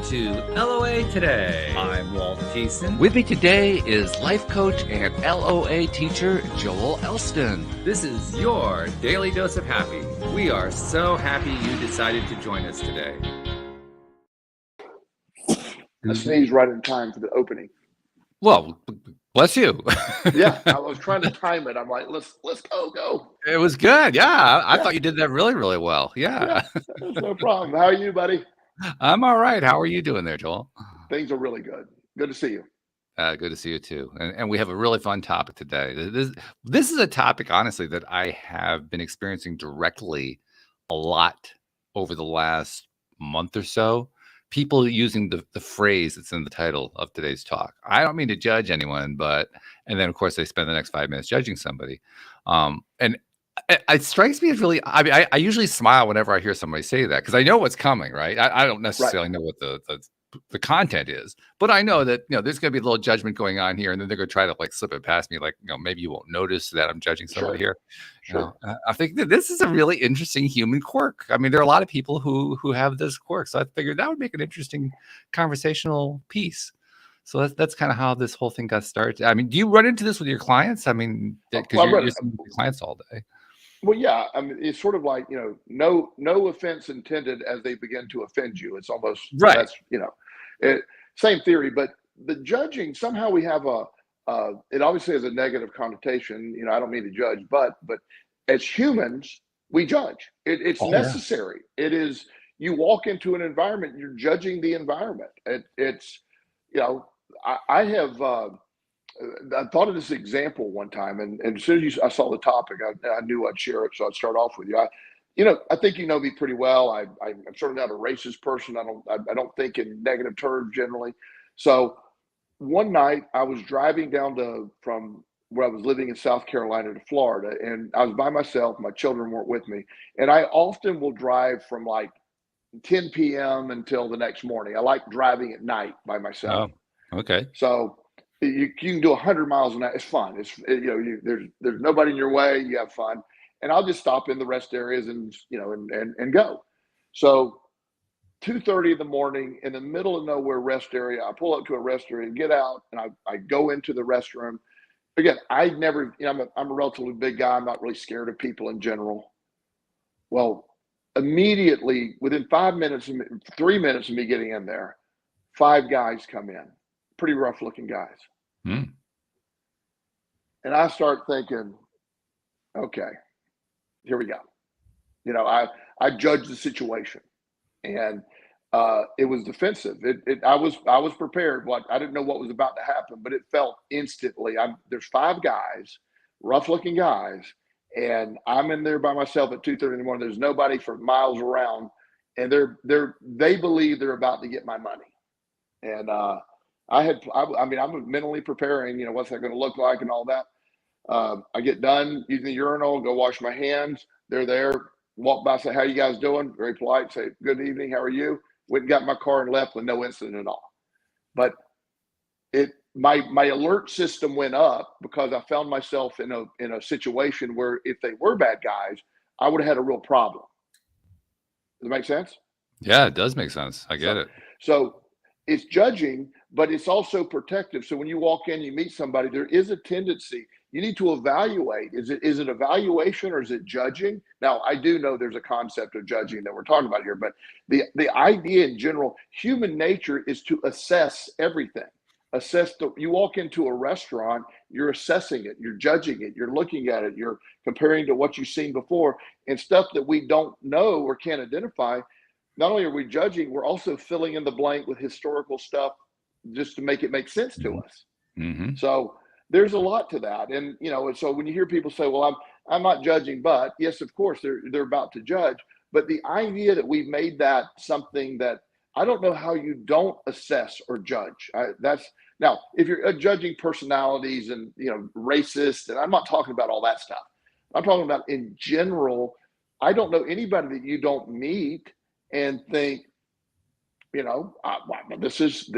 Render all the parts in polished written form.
to LOA Today. I'm Walt Jason. With me today is life coach and LOA teacher Joel Elston. This is your daily dose of happy. We are so happy you decided to join us today. I sneezed right in time for the opening. Well, bless you. Yeah, I was trying to time it. I'm like, let's go. It was good. Yeah, I thought you did that really, really well. Yeah. That's no problem. How are you, buddy? I'm all right. How are you doing there, Joel? Things are really good. Good to see you. Good to see you too. And we have a really fun topic today. This is a topic, honestly, that I have been experiencing directly a lot over the last month or so. People using the phrase that's in the title of today's talk. I don't mean to judge anyone, and then of course they spend the next 5 minutes judging somebody. And it strikes me as really, I usually smile whenever I hear somebody say that because I know what's coming, right? I don't necessarily know what the content is, but I know that, there's going to be a little judgment going on here, and then they're going to try to like slip it past me. Like, maybe you won't notice that I'm judging somebody here. Sure. I think that this is a really interesting human quirk. I mean, there are a lot of people who have this quirk. So I figured that would make an interesting conversational piece. So that's kind of how this whole thing got started. I mean, do you run into this with your clients? I mean, because you're seeing your clients all day. Well, yeah. I mean, it's sort of like, no offense intended as they begin to offend you. It's almost right. That's, same theory, but the judging, somehow we have it obviously has a negative connotation. I don't mean to judge, but as humans, we judge. It's necessary. Yeah. It is, you walk into an environment, you're judging the environment. I have, I thought of this example one time, and as soon as I saw the topic, I knew I'd share it, so I'd start off with you. I think you know me pretty well. I'm certainly not a racist person. I don't think in negative terms generally. So one night I was driving down from where I was living in South Carolina to Florida, and I was by myself. My children weren't with me, and I often will drive from like 10 p.m. until the next morning. I like driving at night by myself. Oh, okay. So you can do 100 miles an hour. It's fun. There's nobody in your way. You have fun. And I'll just stop in the rest areas and go. So 2:30 in the morning in the middle of nowhere rest area, I pull up to a rest area and get out, and I go into the restroom. Again, I'm a relatively big guy. I'm not really scared of people in general. Well, immediately within 3 minutes of me getting in there, 5 guys come in, pretty rough looking guys. And I start thinking, okay, here we go. I judged the situation, and it was defensive. I was prepared. I didn't know what was about to happen, but it felt instantly. There's 5 guys, rough looking guys, and I'm in there by myself at 2:30 in the morning. There's nobody for miles around, and they believe they're about to get my money. And I'm mentally preparing. What's that going to look like and all that. I get done using the urinal, go wash my hands. They're there, walk by, say, how you guys doing? Very polite, say, good evening, how are you? Went and got in my car and left with no incident at all. But my alert system went up because I found myself in a situation where if they were bad guys, I would have had a real problem. Does it make sense? Yeah, it does make sense. I get it. So it's judging, but it's also protective. So when you walk in, you meet somebody, there is a tendency. You need to evaluate. Is it evaluation or is it judging? Now, I do know there's a concept of judging that we're talking about here, but the idea in general, human nature is to assess everything. You walk into a restaurant, you're assessing it, you're judging it, you're looking at it, you're comparing to what you've seen before, and stuff that we don't know or can't identify. Not only are we judging, we're also filling in the blank with historical stuff just to make it make sense to us. Mm-hmm. So there's a lot to that. And, so when you hear people say, well, I'm not judging, but yes, of course, they're about to judge. But the idea that we've made that something that I don't know how you don't assess or judge. Now, if you're judging personalities and, racist, and I'm not talking about all that stuff. I'm talking about in general, I don't know anybody that you don't meet and think, this is,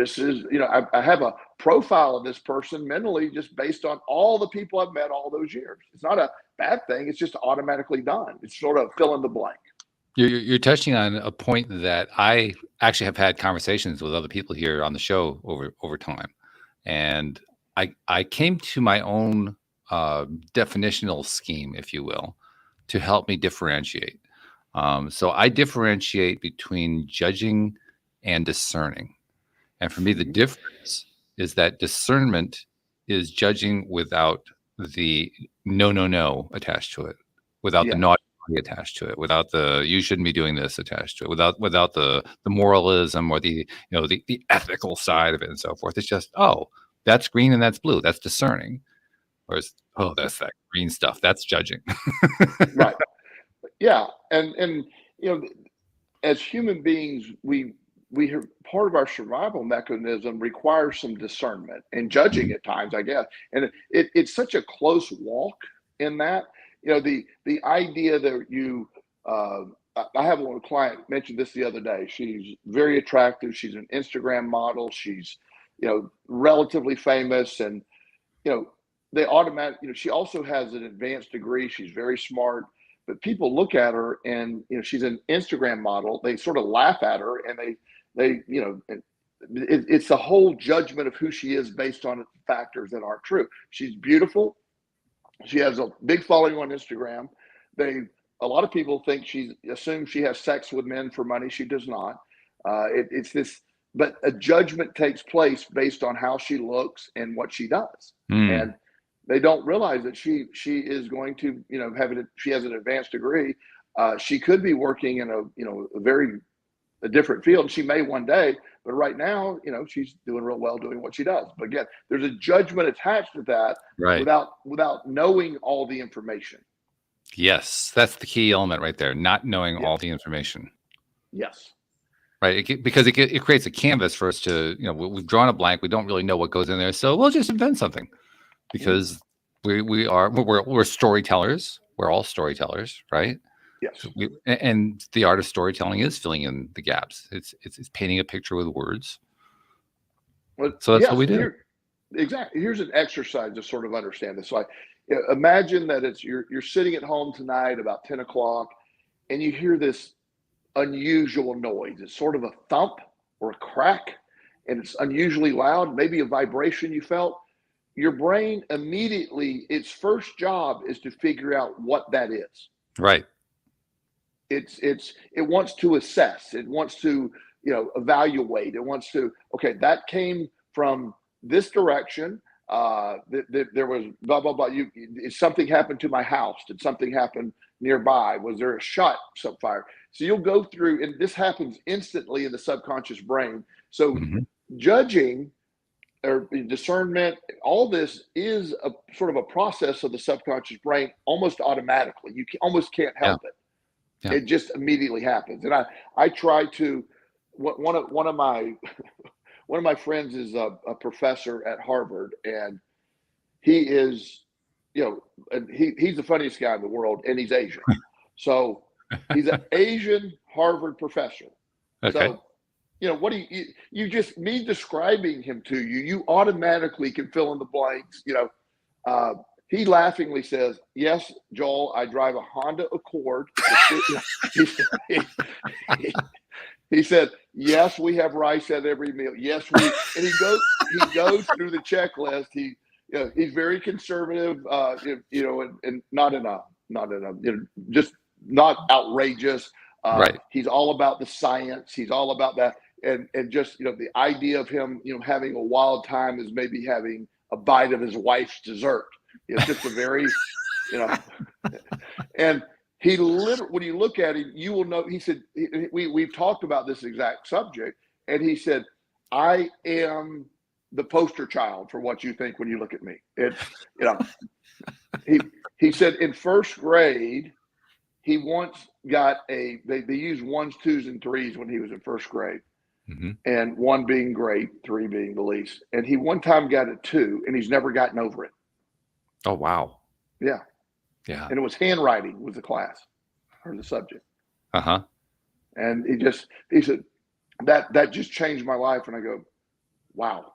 I have a profile of this person mentally just based on all the people I've met all those years. It's not a bad thing. It's just automatically done. It's sort of fill in the blank. You're touching on a point that I actually have had conversations with other people here on the show over time, and I came to my own definitional scheme, if you will, to help me differentiate. So I differentiate between judging and discerning. And for me, the difference is that discernment is judging without the no attached to it, without the naughty attached to it, without the you shouldn't be doing this attached to it, without the moralism or the the ethical side of it and so forth. It's just, oh, that's green and that's blue. That's discerning. Whereas, oh, that's that green stuff. That's judging. Right. Yeah. And as human beings, we have, part of our survival mechanism requires some discernment and judging at times, I guess. And it's such a close walk in that, the idea that I have one client mentioned this the other day. She's very attractive. She's an Instagram model. She's, relatively famous, and, they automatically, she also has an advanced degree. She's very smart, but people look at her and, she's an Instagram model. They sort of laugh at her, and it's the whole judgment of who she is based on factors that aren't true. She's beautiful. She has a big following on Instagram. A lot of people think assume she has sex with men for money. She does not. It's this, but a judgment takes place based on how she looks and what she does. And they don't realize that she is going to, she has an advanced degree. She could be working in a different field. She may one day, but right now, she's doing real well doing what she does. But again, there's a judgment attached to that, right, without knowing all the information. Yes, that's the key element right there. Not knowing all the information. Yes. Right, because it creates a canvas for us to, we've drawn a blank. We don't really know what goes in there, so we'll just invent something. Because we're storytellers. We're all storytellers, right? Yes. And the art of storytelling is filling in the gaps. It's painting a picture with words. Well, so that's what we do. Exactly. Here's an exercise to sort of understand this. So imagine that you're sitting at home tonight about 10 o'clock, and you hear this unusual noise. It's sort of a thump or a crack, and it's unusually loud. Maybe a vibration you felt. Your brain immediately, its first job is to figure out what that is. Right. It wants to assess. It wants to, evaluate. It wants to, okay, that came from this direction. There was blah, blah, blah. Something happened to my house. Did something happen nearby? Was there a shot, some fire? So you'll go through, and this happens instantly in the subconscious brain. So judging or discernment, all this is a sort of a process of the subconscious brain almost automatically. You almost can't help it. Yeah. It just immediately happens. And I try to, one of my friends is a professor at Harvard, and he is, he's the funniest guy in the world, and he's Asian. So he's an Asian Harvard professor. Okay. So, what do you just, me describing him to you automatically can fill in the blanks. He laughingly says, "Yes, Joel, I drive a Honda Accord." He said, "Yes, we have rice at every meal. Yes, and he goes through the checklist. He's very conservative, and not in a, just not outrageous. Right. He's all about the science. He's all about that. And just, the idea of him, having a wild time is maybe having a bite of his wife's dessert. It's just a very, and he literally, when you look at him, you will know, he said, we've talked about this exact subject. And he said, "I am the poster child for what you think when you look at me." It's, he said in first grade, he once got they used 1s, 2s, and 3s when he was in first grade. And 1 being great, 3 being the least. And he one time got a 2, and he's never gotten over it. Oh, wow. Yeah. Yeah. And it was handwriting was the class or the subject. Uh-huh. And he said, that just changed my life. And I go, wow.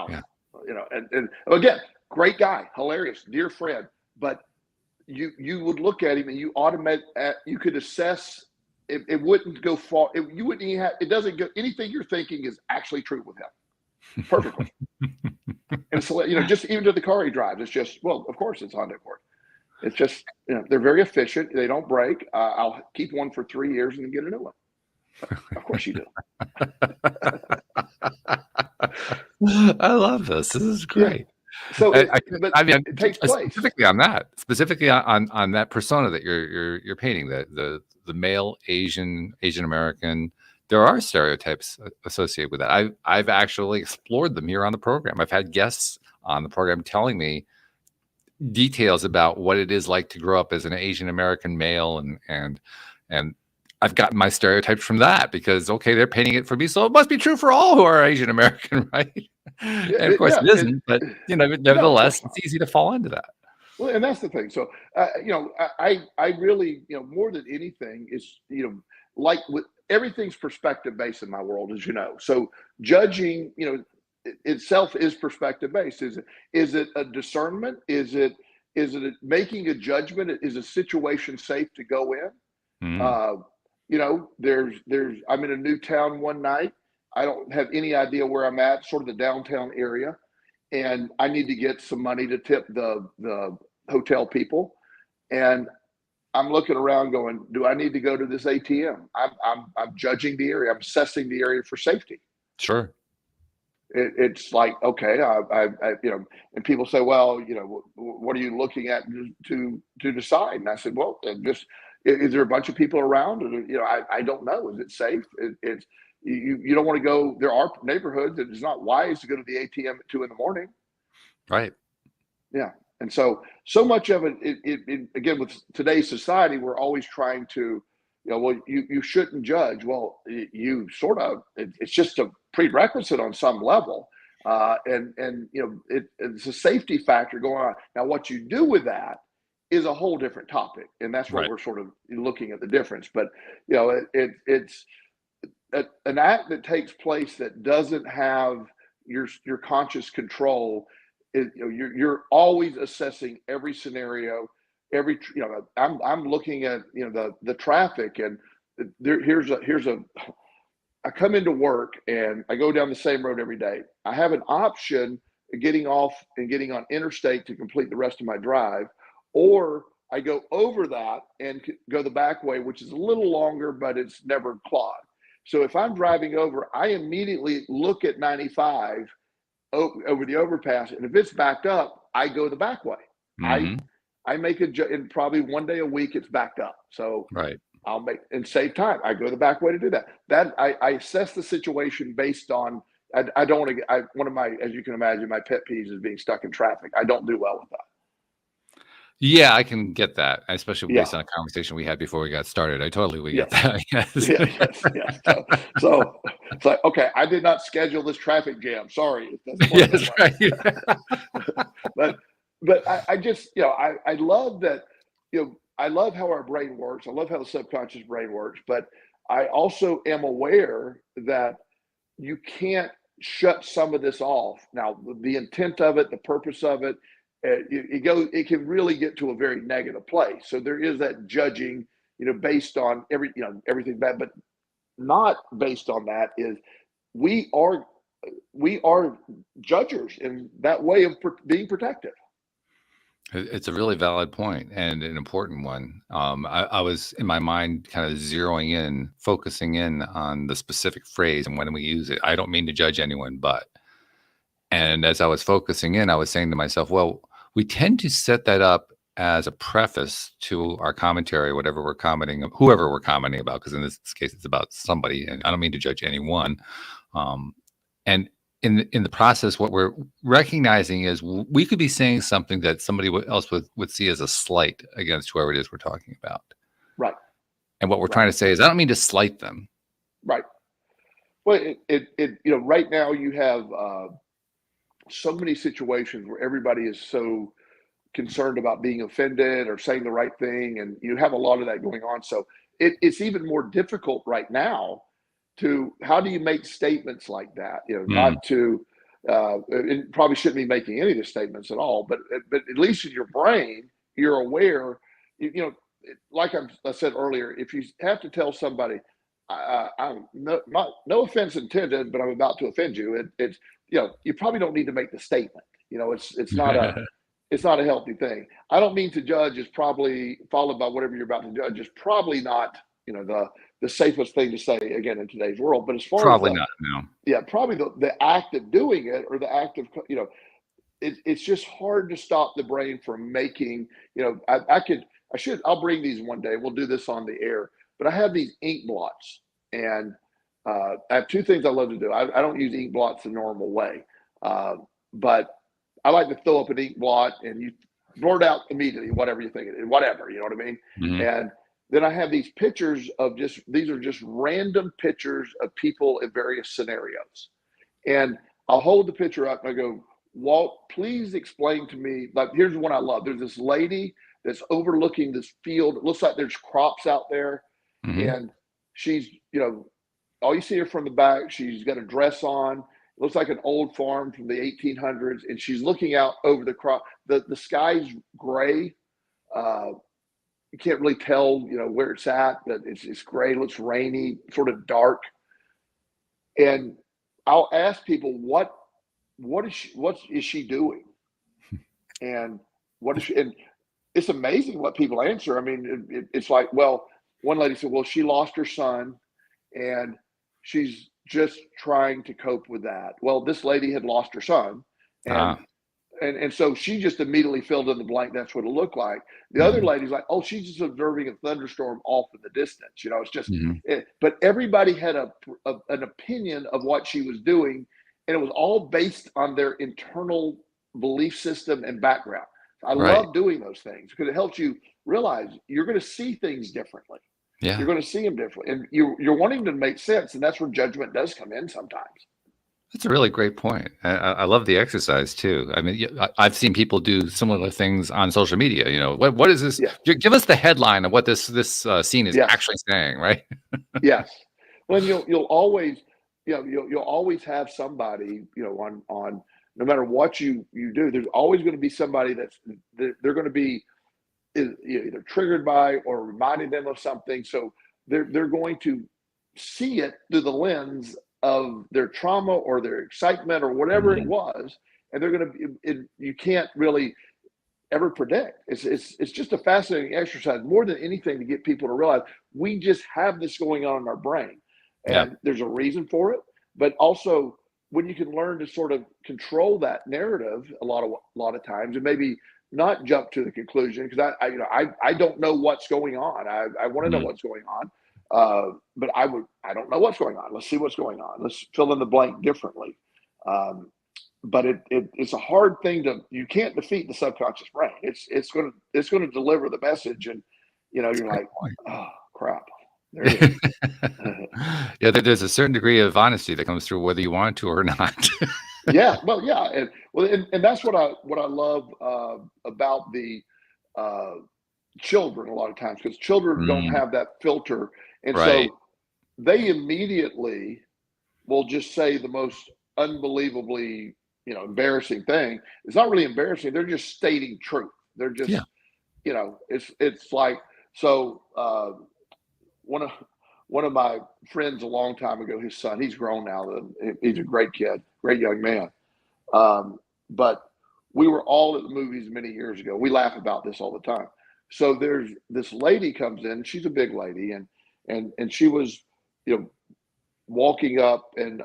Yeah. And again, great guy, hilarious, dear friend. But you would look at him and you could assess it wouldn't go far. You wouldn't even have, it doesn't go, anything you're thinking is actually true with him. Perfectly. And so, just even to the car he drives, it's just, well, of course it's Honda Accord. It's just, they're very efficient. They don't break. I'll keep one for 3 years and then get a new one. Of course you do. I love this. This is great. Yeah. So, it takes place specifically on that persona that you're painting, the male Asian American. There are stereotypes associated with that. I've actually explored them here on the program. I've had guests on the program telling me details about what it is like to grow up as an Asian American male, and I've gotten my stereotypes from that because, okay, they're painting it for me, so it must be true for all who are Asian American, right? And of course it isn't, but nevertheless, it's easy to fall into that. Well, and that's the thing. So, I really, more than anything is, like with everything's perspective based in my world, as you know. So judging, itself is perspective based. Is it a discernment? Is it making a judgment? Is a situation safe to go in? I'm in a new town one night. I don't have any idea where I'm at, sort of the downtown area, and I need to get some money to tip the hotel people. And I'm looking around going, do I need to go to this ATM? I'm judging the area. I'm assessing the area for safety. Sure. It's like, okay, and people say, well, what are you looking at to decide? And I said, well, just, is there a bunch of people around? I don't know. Is it safe? You don't want to go. There are neighborhoods that it's not wise to go to the ATM at 2 a.m. Right. Yeah. And so much of it, again, with today's society, we're always trying to, well, you shouldn't judge. Well, you sort of, it's just a prerequisite on some level. It's a safety factor going on. Now, what you do with that is a whole different topic. And that's where we're sort of looking at the difference. But, it's an act that takes place that doesn't have your conscious control. You're always assessing every scenario. I'm looking at the traffic, and I come into work and I go down the same road every day. I have an option of getting off and getting on interstate to complete the rest of my drive, or I go over that and go the back way, which is a little longer, but it's never clogged. So if I'm driving over, I immediately look at 95 over the overpass, and if it's backed up, I go the back way. Mm-hmm. I make and probably one day a week it's backed up. So I'll make and save time. I go the back way to do that. That I assess the situation based on. I don't want to get. One of my, as you can imagine, my pet peeves is being stuck in traffic. I don't do well with that. Yeah, I can get that, especially based on a conversation we had before we got started. I totally would get that. Yes. So it's like, okay, I did not schedule this traffic jam. Sorry. That's right. But I just, I love that, I love how our brain works. I love how the subconscious brain works. But I also am aware that you can't shut some of this off. Now, the intent of it, the purpose of it, it can really get to a very negative place. So there is that judging, based on everything bad, but not based on that is we are judgers in that way of being protective. It's a really valid point and an important one. I was in my mind kind of focusing in on the specific phrase and when we use it. I don't mean to judge anyone, but, and as I was focusing in, I was saying to myself, well, we tend to set that up as a preface to our commentary, whoever we're commenting about, because in this case, it's about somebody, and I don't mean to judge anyone. And in the process, what we're recognizing is we could be saying something that somebody else would see as a slight against whoever it is we're talking about. Right. And what we're trying to say is, I don't mean to slight them. Right. Well, right now you have so many situations where everybody is so concerned about being offended or saying the right thing, and you have a lot of that going on. So it's even more difficult right now how do you make statements like that? Not to, and probably shouldn't be making any of the statements at all, but at least in your brain, you're aware, like I said earlier, if you have to tell somebody, I'm no offense intended, but I'm about to offend you. It's you probably don't need to make the statement. It's not a healthy thing. I don't mean to judge is probably followed by whatever you're about to judge is probably not the safest thing to say again in today's world. But as far Probably as not. No. yeah, probably the act of doing it or the act of it's just hard to stop the brain from making. I'll bring these one day. We'll do this on the air. But I have these ink blots, and I have two things I love to do. I don't use ink blots the normal way, but I like to fill up an ink blot and you blurt out immediately whatever you think it is, whatever, you know what I mean? Mm-hmm. And then I have these pictures of these are just random pictures of people in various scenarios. And I'll hold the picture up and I go, Walt, please explain to me, like, here's one I love. There's this lady that's overlooking this field. It looks like there's crops out there. Mm-hmm. And she's, all you see her from the back, she's got a dress on. It looks like an old farm from the 1800s. And she's looking out over the crop. The sky's gray. You can't really tell, where it's at, but it's gray, it looks rainy, sort of dark. And I'll ask people, what is she doing? And what is she, and it's amazing what people answer. I mean, it's like, well, one lady said, well, she lost her son and she's just trying to cope with that. Well, this lady had lost her son and so she just immediately filled in the blank. That's what it looked like. The other lady's like, oh, she's just observing a thunderstorm off in the distance. It's just, but everybody had an opinion of what she was doing. And it was all based on their internal belief system and background. I love doing those things because it helps you realize you're going to see things differently. Yeah. You're going to see them differently. And you're wanting to make sense. And that's where judgment does come in sometimes. That's a really great point. I love the exercise too. I mean, I've seen people do similar things on social media. What is this? Yeah. Give us the headline of what this scene is actually saying, right? Yes. Well, you'll always, you'll always have somebody, on no matter what you do, there's always going to be somebody they're going to be either triggered by or reminding them of something. So they're going to see it through the lens of their trauma or their excitement or whatever it was, and they're going to. You can't really ever predict. It's just a fascinating exercise, more than anything, to get people to realize we just have this going on in our brain, and there's a reason for it. But also, when you can learn to sort of control that narrative, a lot of times, and maybe not jump to the conclusion, because I don't know what's going on. I want to know what's going on. But I don't know what's going on. Let's see what's going on. Let's fill in the blank differently. But it's a hard thing you can't defeat the subconscious brain. It's going to deliver the message, and you're like, oh crap. There it is. Yeah, there's a certain degree of honesty that comes through whether you want to or not. Yeah, well, yeah, and that's what I love about the children a lot of times, because children don't have that filter. And so they immediately will just say the most unbelievably, embarrassing thing. It's not really embarrassing. They're just stating truth. They're just, it's like, so one of my friends a long time ago, his son, he's grown now. He's a great kid, great young man. But we were all at the movies many years ago. We laugh about this all the time. So there's this lady comes in, she's a big lady, and she was, walking up, and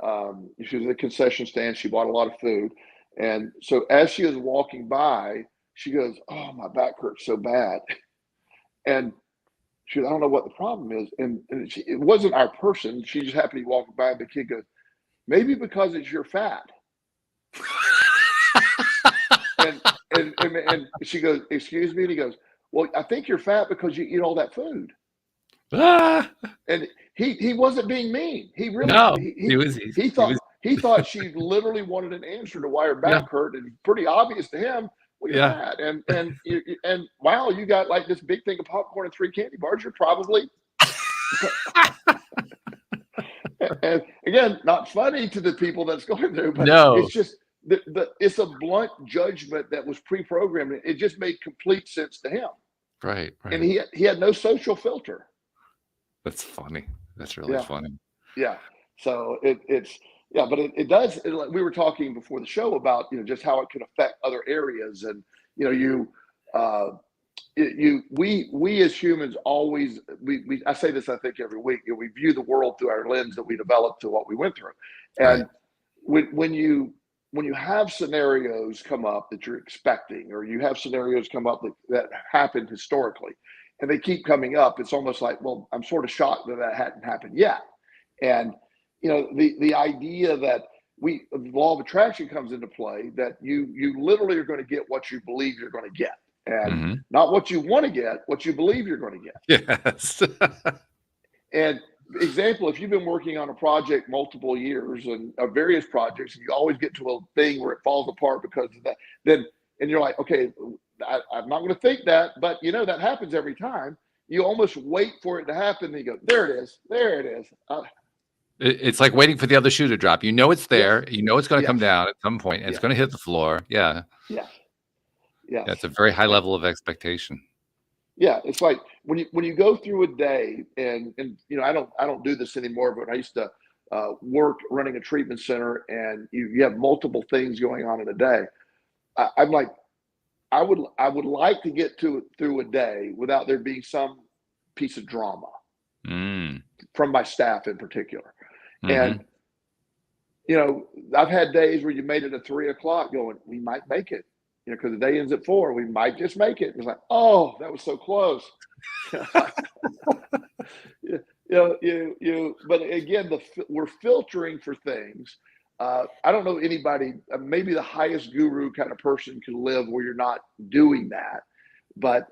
she was at a concession stand. She bought a lot of food. And so as she was walking by, she goes, oh, my back hurts so bad. And she goes, I don't know what the problem is. And it wasn't our person. She just happened to be walking by, and the kid goes, maybe because it's your fat. and she goes, excuse me? And he goes, well, I think you're fat because you eat all that food. And he wasn't being mean. He really he thought she literally wanted an answer to why her back hurt, and pretty obvious to him. Well, you're fat, and wow, you got like this big thing of popcorn and 3 candy bars. You're probably and again, not funny to the people that's going through, but it's just it's a blunt judgment that was pre-programmed. It just made complete sense to him. Right. And Right. he had no social filter. That's funny. That's really Yeah. funny. Yeah. So it's yeah, but it does. Like we were talking before the show about just how it can affect other areas, and uh, we as humans always we I say this I think every week. We view the world through our lens that we developed to what we went through, Right. and when you have scenarios come up that you're expecting, or you have scenarios come up that happened historically, and they keep coming up, it's almost like, well, I'm sort of shocked that hadn't happened yet. And the idea that the law of attraction comes into play, that you literally are going to get what you believe you're going to get, and Hmm. not what you want to get, what you believe you're going to get. Yes. And example, if you've been working on a project multiple years and various projects, and you always get to a thing where it falls apart because of that, and you're like, okay, I'm not going to think that, but that happens every time. You almost wait for it to happen, and you go, there it is, there it is. It's like waiting for the other shoe to drop. You know it's Yes, there. You know it's going to come yes, down at some point, and it's yes, going to hit the floor. Yeah. yes, Yeah. yes. It's a very high level of expectation. Yeah, it's like when you go through a day, and I don't do this anymore, but I used to work running a treatment center, and you have multiple things going on in a day. I'm like, I would like to get through a day without there being some piece of drama Mm. from my staff in particular. And Hmm. I've had days where you made it at 3 o'clock going, we might make it, because the day ends at 4, we might just make it. It's like, oh, that was so close. But again, we're filtering for things. I don't know anybody, maybe the highest guru kind of person can live where you're not doing that, but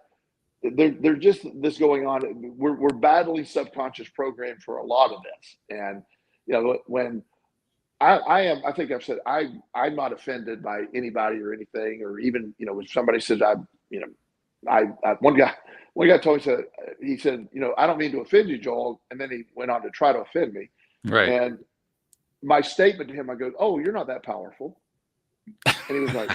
there's just this going on. We're battling subconscious program for a lot of this, and when I think I've said I'm not offended by anybody or anything, or even when somebody says you know I one guy told me, he said, I don't mean to offend you, Joel, and then he went on to try to offend me, Right. and my statement to him, I go, oh, you're not that powerful, and he was like,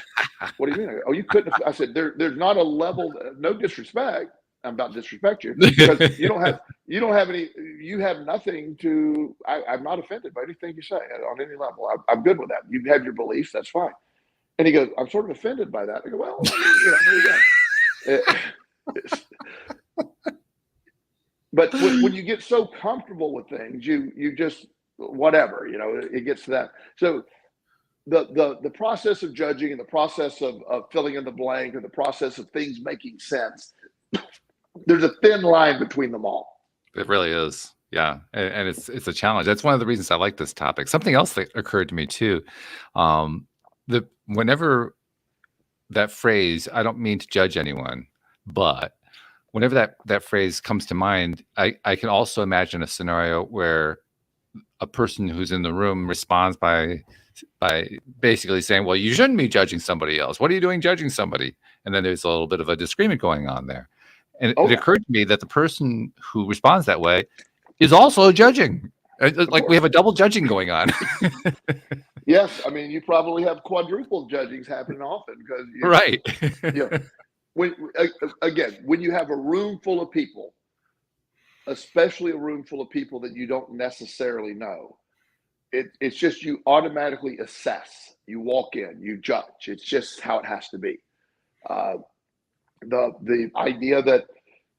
what do you mean? I go, oh, you couldn't have. I said, there's not a level, no disrespect. I'm about to disrespect you because you don't have any, you have nothing to, I'm not offended by anything you say on any level. I'm good with that. You have your beliefs. That's fine. And he goes, I'm sort of offended by that. I go, well, there you go. But when you get so comfortable with things, you just, whatever, it gets to that. So the process of judging, and the process of filling in the blank, or the process of things making sense, there's a thin line between them all. It really is. Yeah. And it's a challenge. That's one of the reasons I like this topic. Something else that occurred to me too. Whenever that phrase, I don't mean to judge anyone, but whenever that phrase comes to mind, I can also imagine a scenario where a person who's in the room responds by basically saying, well, you shouldn't be judging somebody else. What are you doing judging somebody? And then there's a little bit of a disagreement going on there. And it occurred to me that the person who responds that way is also judging. Like we have a double judging going on. Yes, I mean, you probably have quadruple judgings happening often because right. When you have a room full of people, especially a room full of people that you don't necessarily know, it's just you automatically assess. You walk in, you judge. It's just how it has to be. The idea that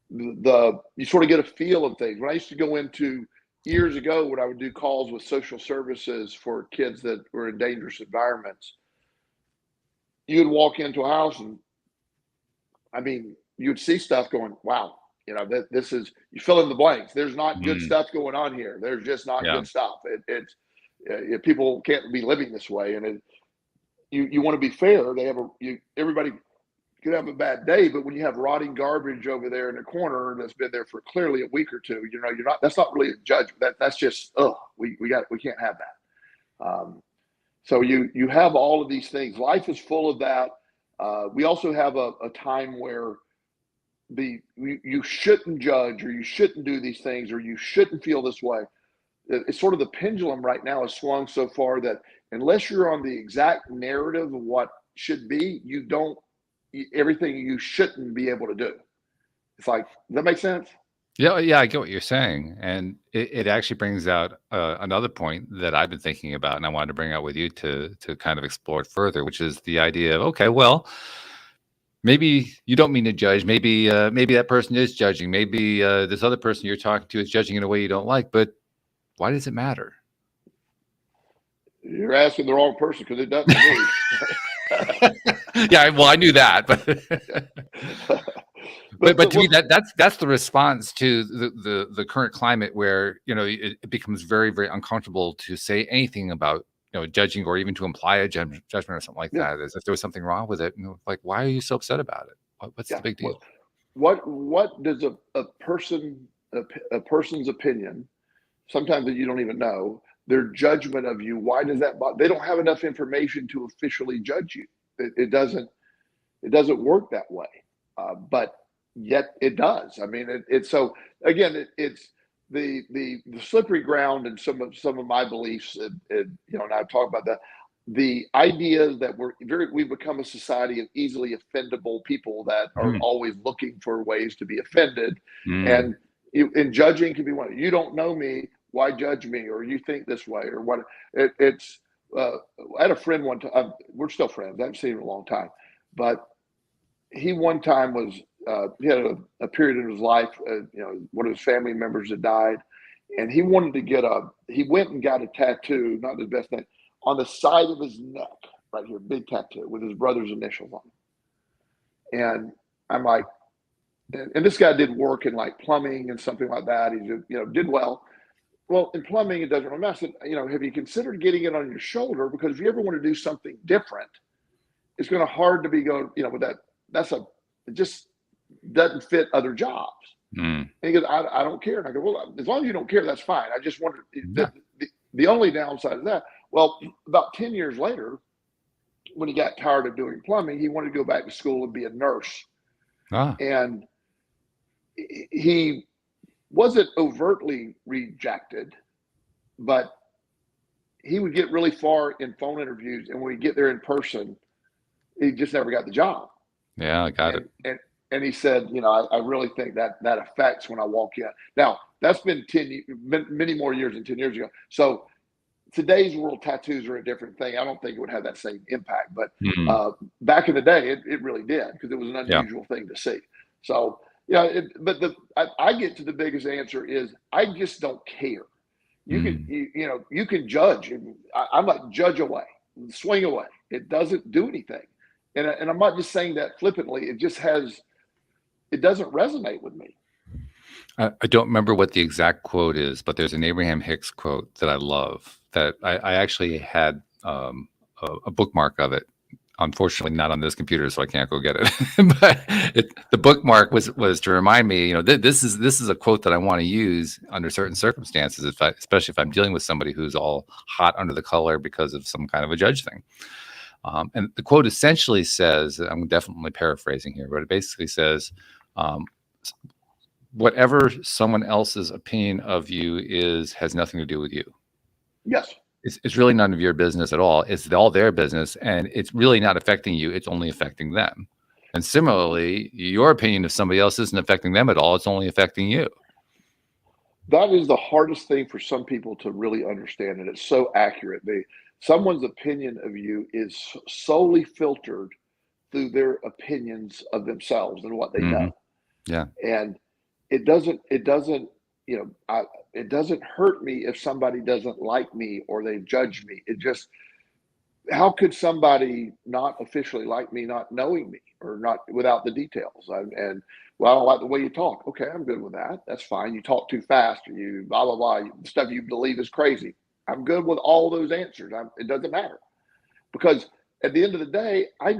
you sort of get a feel of things. When I used to go into years ago, when I would do calls with social services for kids that were in dangerous environments, you'd walk into a house, and I mean, you'd see stuff going, wow, this is, you fill in the blanks. There's not good stuff going on here. There's just not good stuff. People can't be living this way. And you want to be fair. Everybody could have a bad day, but when you have rotting garbage over there in the corner that's been there for clearly a week or two, that's not really a judgment. That's just, we can't have that. So you have all of these things. Life is full of that. We also have a time where you shouldn't judge, or you shouldn't do these things, or you shouldn't feel this way. It's sort of the pendulum right now has swung so far that unless you're on the exact narrative of what should be, everything you shouldn't be able to do. It's like, does that make sense? Yeah, yeah, I get what you're saying, and it actually brings out another point that I've been thinking about, and I wanted to bring out with you to kind of explore it further, which is the idea of, okay, well, maybe you don't mean to judge. Maybe maybe that person is judging. Maybe this other person you're talking to is judging in a way you don't like. But why does it matter? You're asking the wrong person, because it doesn't to me. Yeah, well, I knew that, but but to me that's the response to the current climate, where it becomes very, very uncomfortable to say anything about judging, or even to imply a judgment or something like that, as if there was something wrong with it. Like, why are you so upset about it? What's the big deal? What does a person's opinion, sometimes that you don't even know, their judgment of you, why does that bother? They don't have enough information to officially judge you. It doesn't work that way, but yet it does. I mean, it's so, again, it's the slippery ground, and some of my beliefs, and I've talked about that. The idea that we've become a society of easily offendable people that are always looking for ways to be offended, and judging can be one. You don't know me, why judge me? Or you think this way, or what? I had a friend one time. We're still friends. I haven't seen him in a long time, but he one time was he had a period in his life. One of his family members had died, and he wanted to he went and got a tattoo, not the best thing, on the side of his neck, right here, big tattoo with his brother's initials on it. And I'm like, and this guy did work in like plumbing and something like that. He did well. Well, in plumbing, it doesn't really matter. I said, have you considered getting it on your shoulder? Because if you ever want to do something different, it's going to hard to be going, with that. It just doesn't fit other jobs. And he goes, I don't care. And I go, well, as long as you don't care, that's fine. I just wondered, the only downside of that, well, about 10 years later, when he got tired of doing plumbing, he wanted to go back to school and be a nurse. And he wasn't overtly rejected, but he would get really far in phone interviews, and when we get there in person, he just never got the job. Yeah, I got it. And he said, I really think that affects when I walk in. Now, that's been many more years than 10 years ago. So today's world, tattoos are a different thing. I don't think it would have that same impact, but back in the day, it really did, because it was an unusual thing to see. So, I get to the biggest answer is, I just don't care. You can judge. I'm like, judge away, swing away. It doesn't do anything. And I'm not just saying that flippantly. It doesn't resonate with me. I don't remember what the exact quote is, but there's an Abraham Hicks quote that I love, that I actually had a bookmark of it. Unfortunately, not on this computer, so I can't go get it. But the bookmark was to remind me, this is a quote that I want to use under certain circumstances, especially if I'm dealing with somebody who's all hot under the collar because of some kind of a judge thing. And the quote essentially says, I'm definitely paraphrasing here, but it basically says, whatever someone else's opinion of you has nothing to do with you. Yes. It's really none of your business at all. It's all their business, and it's really not affecting you. It's only affecting them. And similarly, your opinion of somebody else isn't affecting them at all. It's only affecting you. That is the hardest thing for some people to really understand, and it's so accurate. Someone's opinion of you is solely filtered through their opinions of themselves and what they know. Yeah. And it doesn't hurt me if somebody doesn't like me or they judge me. How could somebody not officially like me, not knowing me, or not without the details? Well, I don't like the way you talk. Okay, I'm good with that. That's fine. You talk too fast, or you blah, blah, blah. Stuff you believe is crazy. I'm good with all those answers. It doesn't matter, because at the end of the day, I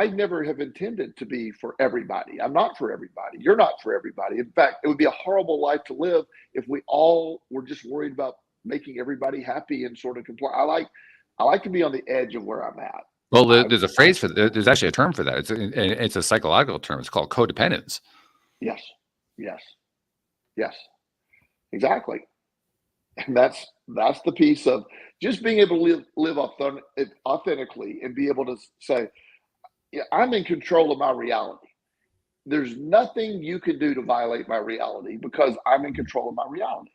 never have intended to be for everybody. I'm not for everybody. You're not for everybody. In fact, it would be a horrible life to live if we all were just worried about making everybody happy and sort of comply. I like to be on the edge of where I'm at. Well, there's a phrase for that. There's actually a term for that. It's a psychological term. It's called codependence. Yes. Exactly. And that's the piece of just being able to live authentically and be able to say, yeah, I'm in control of my reality. there's nothing you can do to violate my reality because I'm in control of my reality.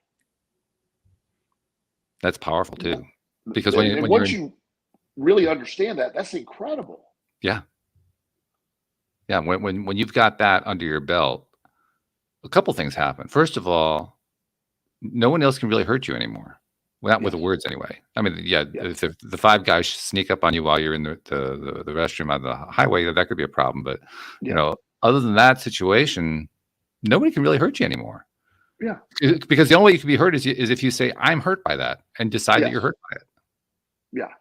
That's powerful too. Because and once you really understand that, that's incredible. Yeah. Yeah. When you've got that under your belt, a couple things happen. First of all, no one else can really hurt you anymore. Well, not with the words anyway. I mean, if the five guys sneak up on you while you're in the restroom on the highway, that could be a problem. But you know, other than that situation, nobody can really hurt you anymore. Yeah. Because the only way you can be hurt is if you say, I'm hurt by that, and decide that you're hurt by it. Yeah.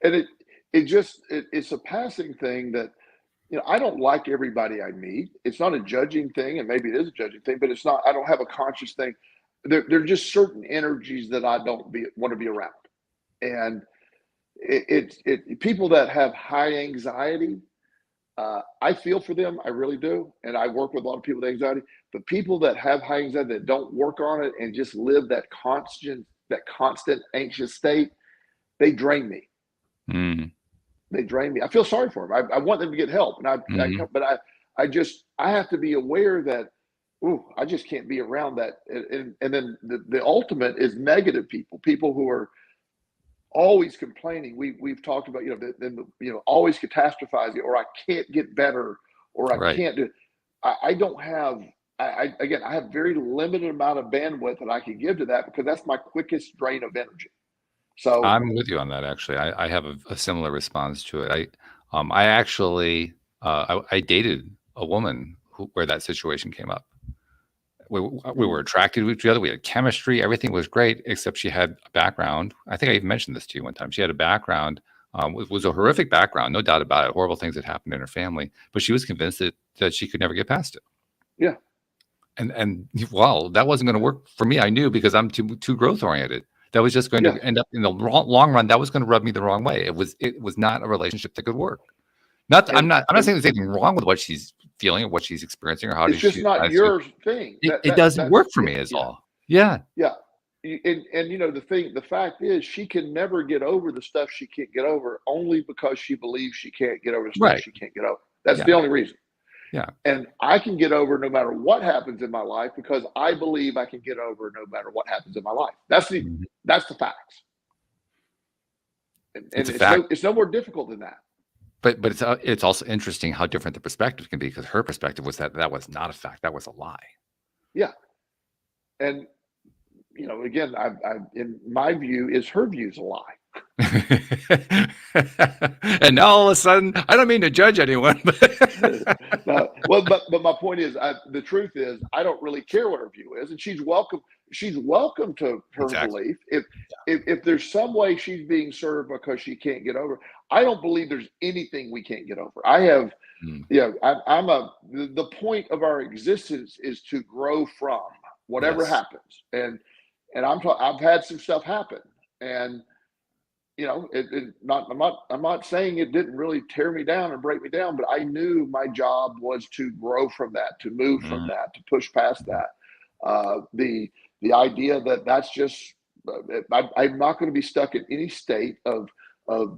And it's a passing thing that, you know, I don't like everybody I meet. It's not a judging thing, and maybe it is a judging thing, but I don't have a conscious thing. There are just certain energies that I don't want to be around. And people that have high anxiety, I feel for them, I really do. And I work with a lot of people with anxiety, but people that have high anxiety that don't work on it and just live that constant anxious state, they drain me. They drain me. I feel sorry for them. I want them to get help, and I have to be aware that, I just can't be around that. And then the ultimate is negative people who are always complaining. We've talked about, always catastrophizing, or I can't get better, or I can't do. I don't have. I have very limited amount of bandwidth that I can give to that, because that's my quickest drain of energy. So I'm with you on that. Actually, I have a similar response to it. I actually I dated a woman where that situation came up. We were attracted to each other. We had chemistry. Everything was great, except she had a background. I think I even mentioned this to you one time. She had a background. It was a horrific background, no doubt about it. Horrible things that happened in her family, but she was convinced that she could never get past it. Yeah. And well, that wasn't going to work for me. I knew, because I'm too growth oriented. That was just going to end up in the long run. That was going to rub me the wrong way. It was not a relationship that could work. I'm not saying there's anything wrong with what she's feeling or what she's experiencing or how it's just not your thing. It doesn't work for me is all. Yeah. Yeah. And the fact is, she can never get over the stuff she can't get over, only because she believes she can't get over the stuff she can't get over. That's the only reason. Yeah. And I can get over no matter what happens in my life, because I believe I can get over no matter what happens in my life. That's the facts. And it's no more difficult than that. But it's also interesting how different the perspective can be, because her perspective was that was not a fact. That was a lie. Yeah. And, again, I in my view, is her view's a lie. And now all of a sudden, I don't mean to judge anyone, no, but my point is, the truth is, I don't really care what her view is, and she's welcome to her belief. If there's some way she's being served because she can't get over, I don't believe there's anything we can't get over. I have, the point of our existence is to grow from whatever happens, and I've had some stuff happen, and I'm not saying it didn't really tear me down and break me down, but I knew my job was to grow from that, to move from that, to push past that. The idea that's just, I'm not going to be stuck in any state of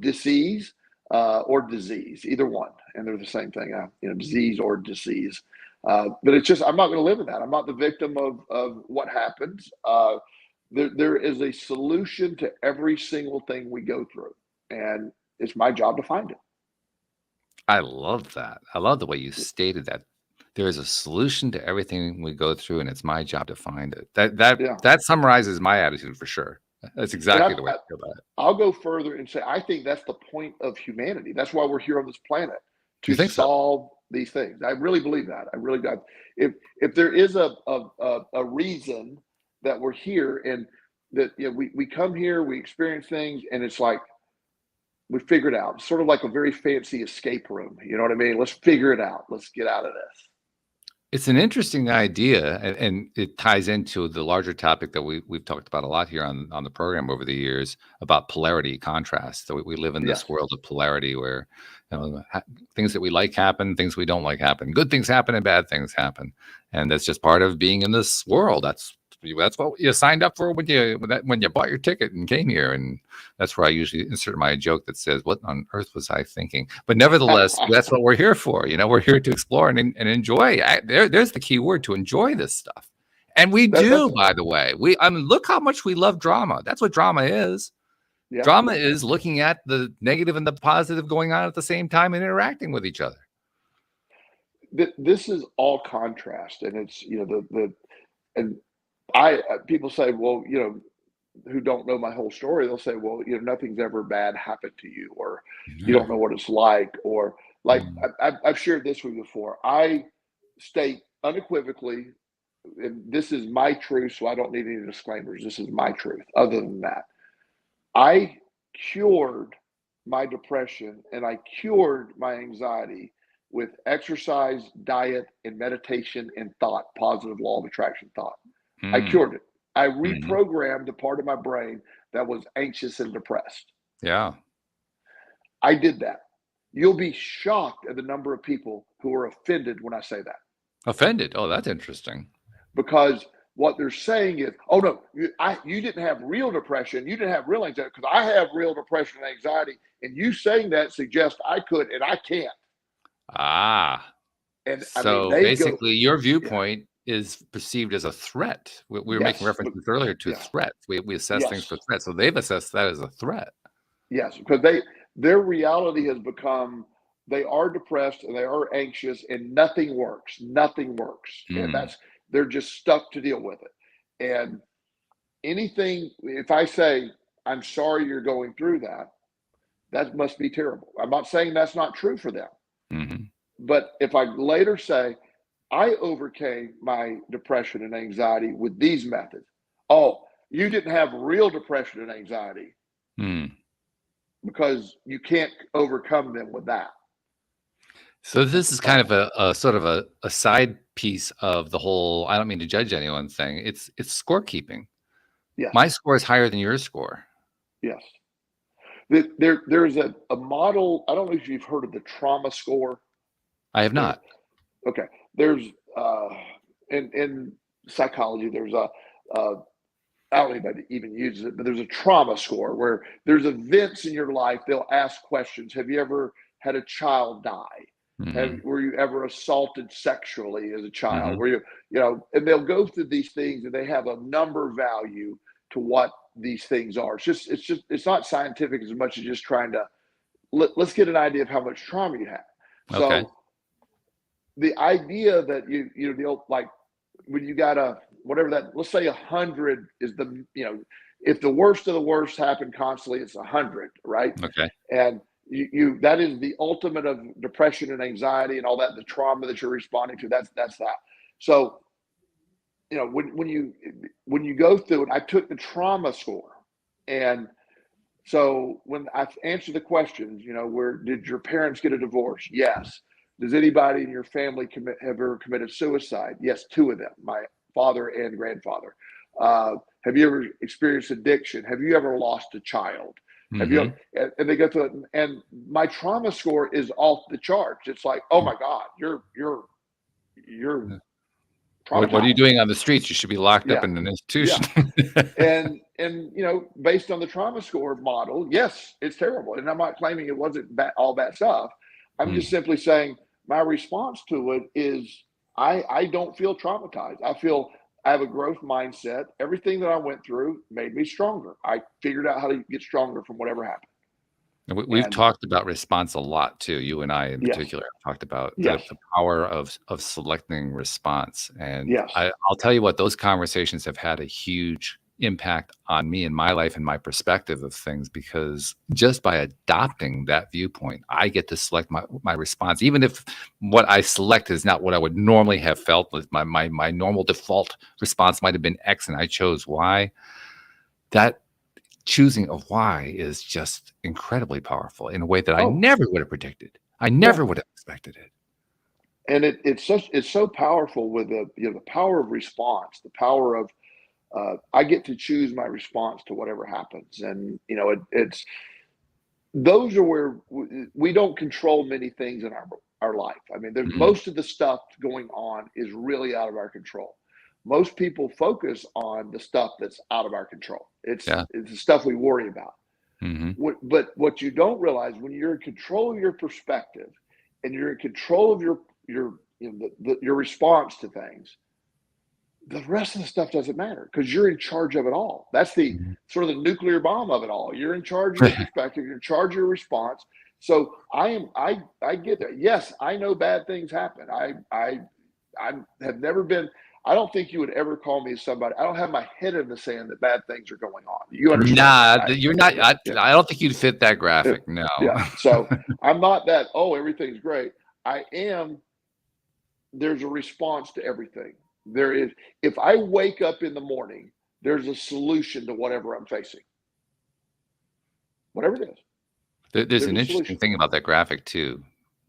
disease or disease, either one, and they're the same thing. Disease or disease, but it's just, I'm not going to live in that. I'm not the victim of what happens. There is a solution to every single thing we go through, and it's my job to find it. I love that. I love the way you stated that. There is a solution to everything we go through, and it's my job to find it. That summarizes my attitude for sure. That's exactly the way I feel about it. I'll go further and say, I think that's the point of humanity. That's why we're here on this planet, to solve these things. I really believe that. I really do. If there is a reason that we're here, and that we come here, we experience things, and it's like we figure it out. It's sort of like a very fancy escape room. You know what I mean? Let's figure it out. Let's get out of this. It's an interesting idea, and it ties into the larger topic that we've talked about a lot here on the program over the years, about polarity, contrast. So we live in this world of polarity where things that we like happen, things we don't like happen. Good things happen and bad things happen. And that's just part of being in this world. That's That's what you signed up for when you bought your ticket and came here. And that's where I usually insert my joke that says, "What on earth was I thinking?" But nevertheless, that's what we're here for. We're here to explore and enjoy. There's the key word, to enjoy this stuff. And we do, by the way. Look how much we love drama. That's what drama is. Yeah. Drama is looking at the negative and the positive going on at the same time and interacting with each other. This is all contrast, and it's people say, well, who don't know my whole story, they'll say, well, nothing's ever bad happened to you, or you don't know what it's like, or like I've shared this with you before. I state unequivocally, and this is my truth, so I don't need any disclaimers. This is my truth. Other than that, I cured my depression and I cured my anxiety with exercise, diet, and meditation and thought, positive law of attraction thought. I cured it. I reprogrammed the part of my brain that was anxious and depressed. Yeah. I did that. You'll be shocked at the number of people who are offended when I say that. Offended? Oh, that's interesting. Because what they're saying is, oh, no, you didn't have real depression. You didn't have real anxiety, because I have real depression and anxiety. And you saying that suggests I could, and I can't. And so basically your viewpoint is perceived as a threat. We were making references earlier to threats. We assess things for threats. So they've assessed that as a threat. Yes, because their reality has become, they are depressed and they are anxious and nothing works. Nothing works. And they're just stuck to deal with it. And anything, if I say, I'm sorry you're going through that, that must be terrible. I'm not saying that's not true for them. But if I later say, I overcame my depression and anxiety with these methods. Oh, you didn't have real depression and anxiety because you can't overcome them with that. So this is kind of a sort of a side piece of the whole, I don't mean to judge anyone thing. It's scorekeeping. Yes. My score is higher than your score. Yes. There's a model. I don't know if you've heard of the trauma score. I have not. Okay. There's in psychology, there's I don't know if anybody even uses it, but there's a trauma score where there's events in your life. They'll ask questions. Have you ever had a child die? Were you ever assaulted sexually as a child? Were you, and they'll go through these things, and they have a number value to what these things are. It's not scientific as much as just trying to let's get an idea of how much trauma you have. Okay. So the idea that like when you got whatever that, let's say 100 is the, if the worst of the worst happened constantly, it's 100, right? Okay. And you that is the ultimate of depression and anxiety and all that, the trauma that you're responding to. That's that. So, when you go through it, I took the trauma score, and so when I answer the questions, where did your parents get a divorce? Yes. Does anybody in your family have ever committed suicide? Yes, 2 of them, my father and grandfather. Have you ever experienced addiction? Have you ever lost a child? Have you? And they go through it, and my trauma score is off the charts. It's like, oh my God, you're what are you doing on the streets? You should be locked up in an institution. And based on the trauma score model, yes, it's terrible. And I'm not claiming it wasn't all bad stuff. I'm just simply saying my response to it is I don't feel traumatized. I have a growth mindset. Everything that I went through made me stronger. I figured out how to get stronger from whatever happened. And we've talked about response a lot too. You and I in particular have talked about the power of selecting response. And I'll tell you what, those conversations have had a huge impact on me in my life and my perspective of things, because just by adopting that viewpoint, I get to select my response, even if what I select is not what I would normally have felt. My normal default response might have been X and I chose Y. That choosing of Y is just incredibly powerful in a way that I never would have predicted. I never would have expected it. And it's so powerful with the power of response, the power of I get to choose my response to whatever happens. And, it's those are where we don't control many things in our life. I mean, there's most of the stuff going on is really out of our control. most people focus on the stuff that's out of our control. It's Yeah. the stuff we worry about. Mm-hmm. But what you don't realize, when you're in control of your perspective and you're in control of your response to things, the rest of the stuff doesn't matter because you're in charge of it all. That's the Mm-hmm. sort of the nuclear bomb of it all. You're in charge of your perspective. You're in charge of your response. So I get there. Yes, I know bad things happen. I have never been. I don't think you would ever call me somebody. I don't have my head in the sand that bad things are going on. You understand? Nah, right? you're not. I don't think you'd fit that graphic. No. Yeah. So I'm not that. Oh, everything's great. I am. There's a response to everything. There is. If I wake up in the morning, there's a solution to whatever I'm facing. Whatever it is. There's an interesting thing about that graphic too,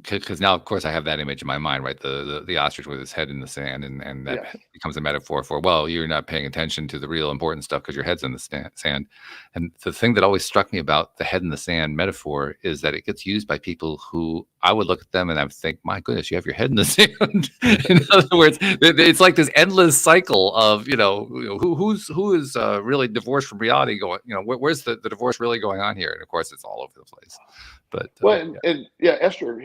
because now, of course, I have that image in my mind, right? The ostrich with his head in the sand, and that becomes a metaphor for, well, you're not paying attention to the real important stuff because your head's in the sand. And the thing that always struck me about the head in the sand metaphor is that it gets used by people who I would look at them and I would think, my goodness, you have your head in the sand. In other words, it's like this endless cycle of, who is really divorced from reality going, where's the divorce really going on here? And of course, it's all over the place. But Esther,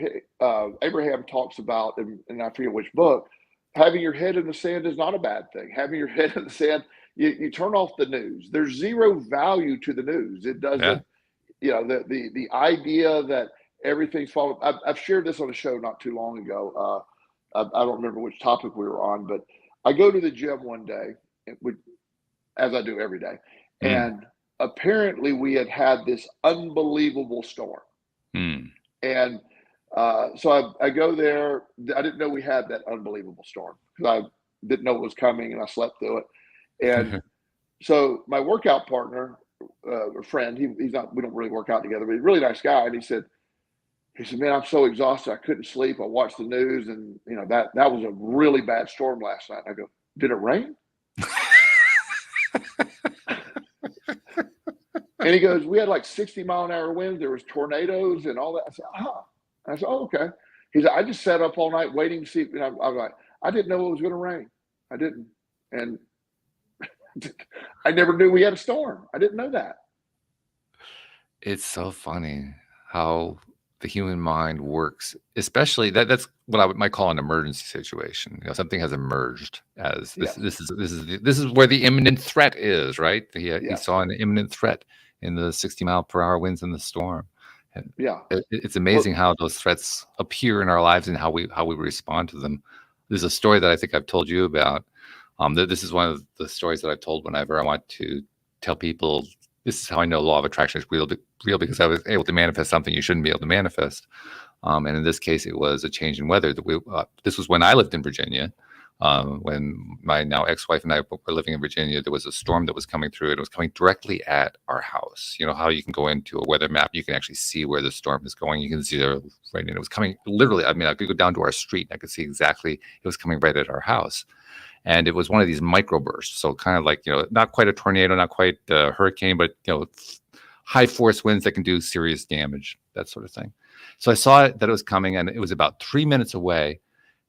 Abraham talks about, and I forget which book, having your head in the sand is not a bad thing. Having your head in the sand, you turn off the news. There's zero value to the news. It doesn't, the idea that everything's falling. I've shared this on a show not too long ago. I don't remember which topic we were on, but I go to the gym one day, as I do every day, and apparently we had this unbelievable storm. And so I go there. I didn't know we had that unbelievable storm because I didn't know it was coming, and I slept through it. And so my workout partner, friend, he's not. We don't really work out together, but he's a really nice guy. And he said, man, I'm so exhausted. I couldn't sleep. I watched the news, and that was a really bad storm last night. I go, did it rain? And he goes, we had like 60-mile-an-hour winds. There was tornadoes and all that. I said, oh, okay. He said, I just sat up all night waiting to see. I was like, I didn't know it was going to rain. I didn't. And I never knew we had a storm. I didn't know that. It's so funny how the human mind works, especially that's what I might call an emergency situation. Something has emerged as this. This is where the imminent threat is, right? He saw an imminent threat in the 60-mile-per-hour winds in the storm. And it's amazing how those threats appear in our lives and how we respond to them. There's a story that I think I've told you about. This is one of the stories that I've told whenever I want to tell people this is how I know law of attraction is real because I was able to manifest something you shouldn't be able to manifest. And in this case, it was a change in weather. This was when I lived in Virginia. When my now ex-wife and I were living in Virginia, there was a storm that was coming through. It was coming directly at our house. You know how you can go into a weather map, you can actually see where the storm is going. You can see there right, and it was coming literally. I mean, I could go down to our street and I could see exactly it was coming right at our house. And it was one of these microbursts, so kind of like not quite a tornado, not quite a hurricane, but high force winds that can do serious damage, that sort of thing. So I saw that it was coming, and it was about 3 minutes away.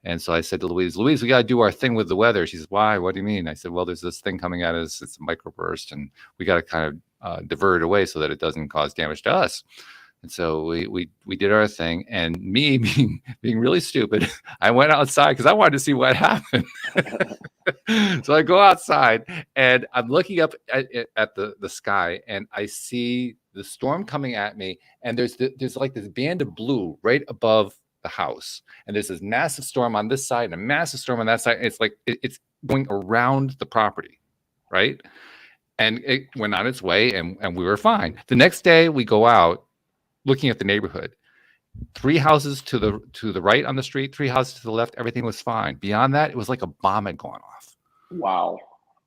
And so I said to Louise, we got to do our thing with the weather. She says, why? What do you mean? I said, well, there's this thing coming at us. It's a microburst, and we got to kind of divert it away so that it doesn't cause damage to us. And so we did our thing. And me being really stupid, I went outside because I wanted to see what happened. So I go outside, and I'm looking up at the sky, and I see the storm coming at me. And there's like this band of blue right above the house, and there's this massive storm on this side and a massive storm on that side. It's like it's going around the property, right? And it went on its way, and we were fine. The next day we go out looking at the neighborhood. 3 houses to the right on the street, 3 houses to the left, everything was fine. Beyond that, it was like a bomb had gone off. Wow.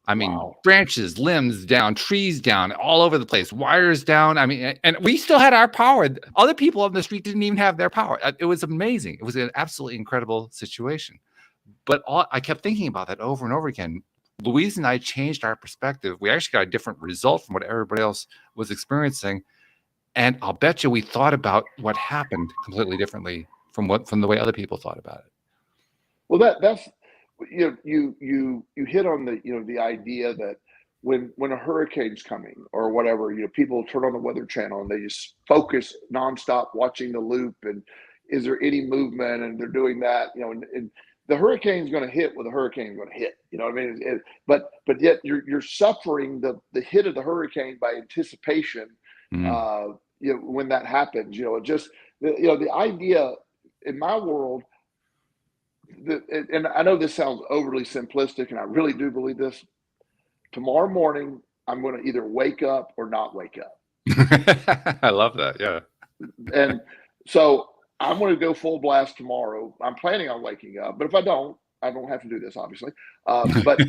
I mean, branches, limbs down, trees down, all over the place, wires down. I mean, and we still had our power. Other people on the street didn't even have their power. It was amazing. It was an absolutely incredible situation. But I kept thinking about that over and over again. Louise and I changed our perspective. We actually got a different result from what everybody else was experiencing. And I'll bet you we thought about what happened completely differently from the way other people thought about it. Well, you hit on the the idea that when a hurricane's coming or whatever, people turn on the Weather Channel and they just focus nonstop watching the loop and is there any movement, and they're doing that, and the hurricane's going to hit where the hurricane's going to hit. You know what I mean? But yet you're suffering the hit of the hurricane by anticipation. When that happens, it just the idea in my world. And I know this sounds overly simplistic, and I really do believe this. Tomorrow morning, I'm going to either wake up or not wake up. I love that. Yeah. And so I'm going to go full blast tomorrow. I'm planning on waking up, but if I don't have to do this, obviously. But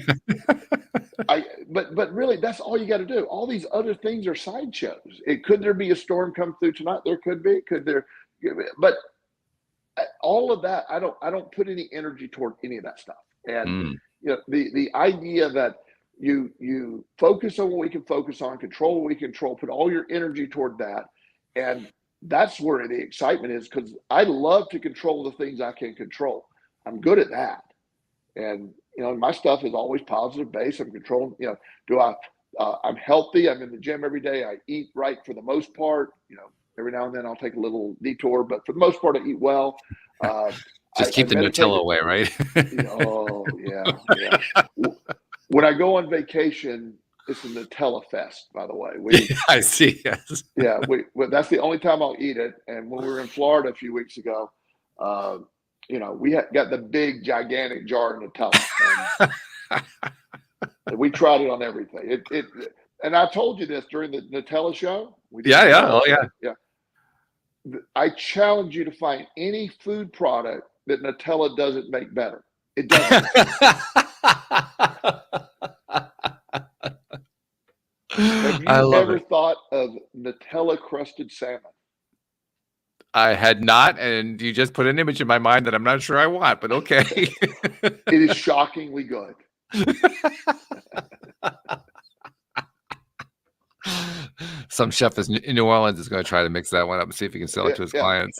really, that's all you got to do. All these other things are sideshows. Could there be a storm come through tonight? There could be. But all of that, I don't put any energy toward any of that stuff. And the idea that you focus on what we can focus on, control what we control, put all your energy toward that, and that's where the excitement is, because I love to control the things I can control. I'm good at that, and my stuff is always positive based. I'm controlling. I'm healthy. I'm in the gym every day. I eat right for the most part. Every now and then I'll take a little detour, but for the most part, I eat well. Just keep the Nutella away, right? Oh, yeah. When I go on vacation, it's a Nutella fest, by the way. I see, yes. Yeah, that's the only time I'll eat it. And when we were in Florida a few weeks ago, we got the big, gigantic jar of Nutella. And we tried it on everything. And I told you this during the Nutella show. Yeah. I challenge you to find any food product that Nutella doesn't make better. It doesn't. Have you ever thought of Nutella crusted salmon? I had not, and you just put an image in my mind that I'm not sure I want, but okay. It is shockingly good. Some chef in New Orleans is going to try to mix that one up and see if he can sell it to his clients.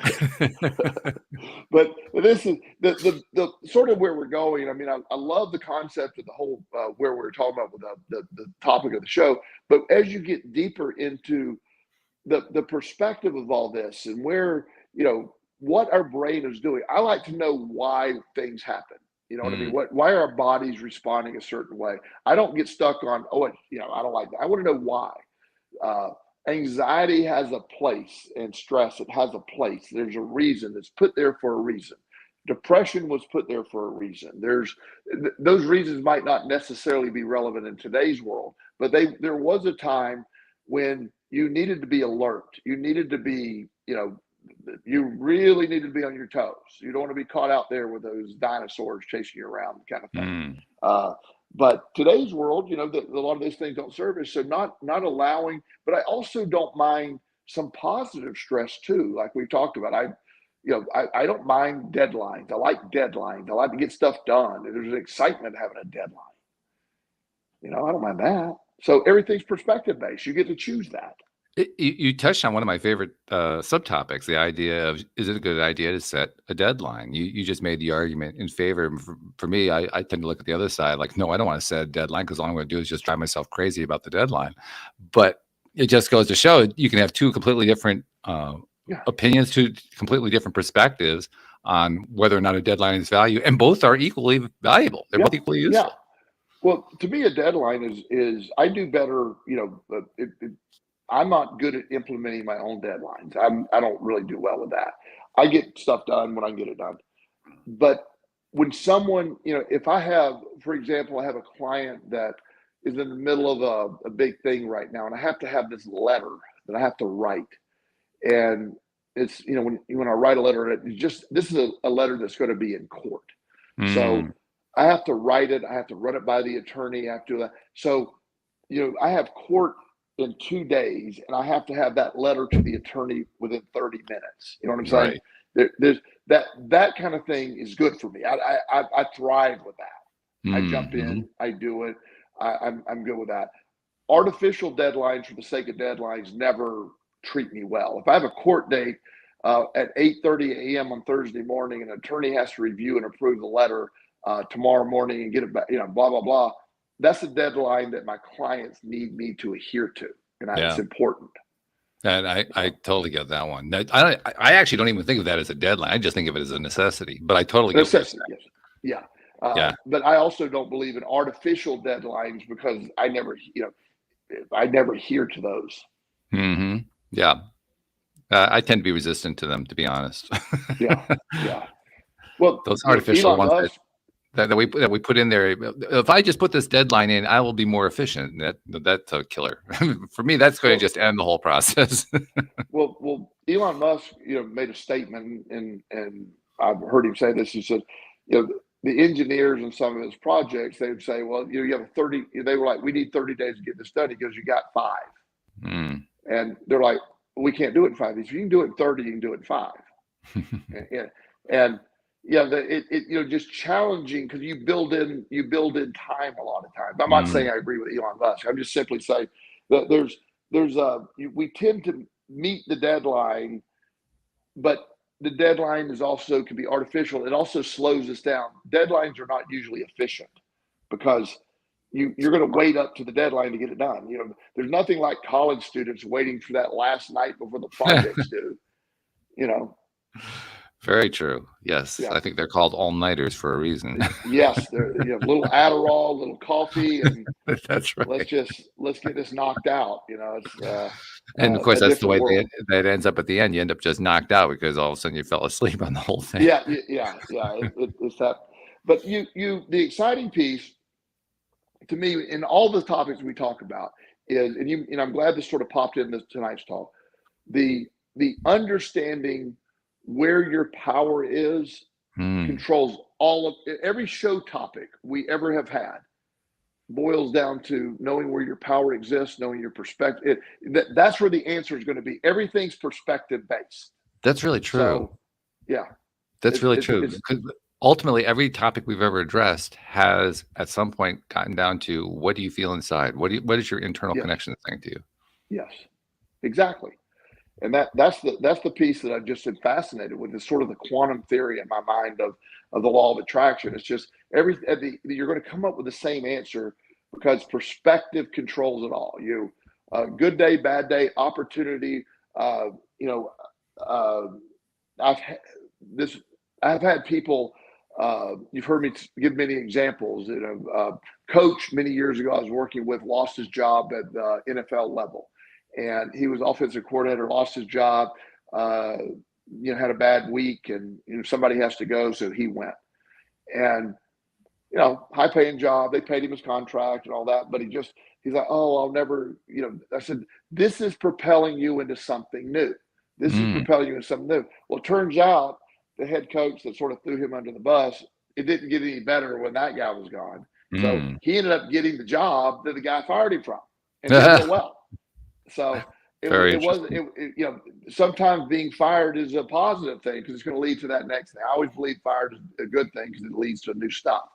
But this is the sort of where we're going. I mean, I love the concept of the whole where we're talking about with the topic of the show. But as you get deeper into the perspective of all this and where what our brain is doing, I like to know why things happen. You know what I mean? Why are our bodies responding a certain way? I don't get stuck on I don't like that. I want to know why. Anxiety has a place, and stress, it has a place. There's a reason. It's put there for a reason. Depression was put there for a reason. Those reasons might not necessarily be relevant in today's world, but there was a time when you needed to be alert. You needed to be, you really needed to be on your toes. You don't want to be caught out there with those dinosaurs chasing you around, kind of thing. But today's world, a lot of those things don't serve us. So not allowing, but I also don't mind some positive stress too. Like we talked about, I don't mind deadlines. I like deadlines. I like to get stuff done. There's an excitement having a deadline. I don't mind that. So everything's perspective based. You get to choose that. You touched on one of my favorite subtopics, the idea of, is it a good idea to set a deadline? You just made the argument in favor. For me, I tend to look at the other side, like, no, I don't want to set a deadline because all I'm going to do is just drive myself crazy about the deadline. But it just goes to show you can have two completely different opinions, two completely different perspectives on whether or not a deadline is value, and both are equally valuable. They're both equally useful. Yeah. Well, to me, a deadline is I do better. I'm not good at implementing my own deadlines. I don't really do well with that. I get stuff done when I get it done. But when someone, if I have, for example, I have a client that is in the middle of a big thing right now, and I have to have this letter that I have to write. And it's, when I write a letter, this is a letter that's going to be in court. So I have to write it. I have to run it by the attorney after. So, I have court in 2 days, and I have to have that letter to the attorney within 30 minutes. You know what I'm saying? Right. There's that kind of thing is good for me. I thrive with that. I jump in, I do it. I'm good with that. Artificial deadlines for the sake of deadlines never treat me well. If I have a court date at 8:30 a.m. on Thursday morning, and an attorney has to review and approve the letter, tomorrow morning and get it back, blah, blah, blah. That's a deadline that my clients need me to adhere to. And it's important. And I totally get that one. I actually don't even think of that as a deadline. I just think of it as a necessity. But I totally get necessity. Yes. Yeah. But I also don't believe in artificial deadlines because I never adhere to those. Mm-hmm. Yeah. I tend to be resistant to them, to be honest. Yeah. Well, those artificial ones that we put in there. If I just put this deadline in, I will be more efficient. That's a killer. For me, that's going to just end the whole process. well, Elon Musk, made a statement, and I've heard him say this. He said, the engineers in some of his projects, they would say, well, you have 30. They were like, we need 30 days to get this done. He goes, you got 5. And they're like, we can't do it in 5. If you can do it in 30, you can do it in 5. and just challenging because you build in time a lot of times. I'm not saying I agree with Elon Musk. I'm just simply saying that we tend to meet the deadline, but the deadline can be artificial. It also slows us down. Deadlines are not usually efficient because you're going to wait up to the deadline to get it done. There's nothing like college students waiting for that last night before the project's due. Very true. Yes. Yeah. I think they're called all-nighters for a reason. Yes. They're little Adderall, little coffee, and that's right. Let's get this knocked out. And of course, that's the way that ends up at the end. You end up just knocked out because all of a sudden you fell asleep on the whole thing. Yeah. It's that. But the exciting piece to me in all the topics we talk about is, and I'm glad this sort of popped in tonight's talk, the understanding where your power is controls every show topic we ever have had boils down to knowing where your power exists, knowing your perspective. That's where the answer is going to be. Everything's perspective based. That's really true. So, yeah. That's really true. Ultimately, every topic we've ever addressed has at some point gotten down to what do you feel inside? What is your internal connection saying to you? Yes, exactly. And that's the piece that I've just been fascinated with, is sort of the quantum theory in my mind of the law of attraction. It's just you're going to come up with the same answer because perspective controls it all. Good day, bad day, opportunity. I've had people. You've heard me give many examples. Coach many years ago I was working with lost his job at the NFL level. And he was offensive coordinator, lost his job, had a bad week, and somebody has to go, so he went. And high paying job, they paid him his contract and all that, but he's like, oh, I'll never, I said, this is propelling you into something new. This is propelling you into something new. Well, it turns out the head coach that sort of threw him under the bus, it didn't get any better when that guy was gone. So he ended up getting the job that the guy fired him from, and did so well. So it wasn't, sometimes being fired is a positive thing because it's going to lead to that next thing. I always believe fired is a good thing because it leads to new stuff.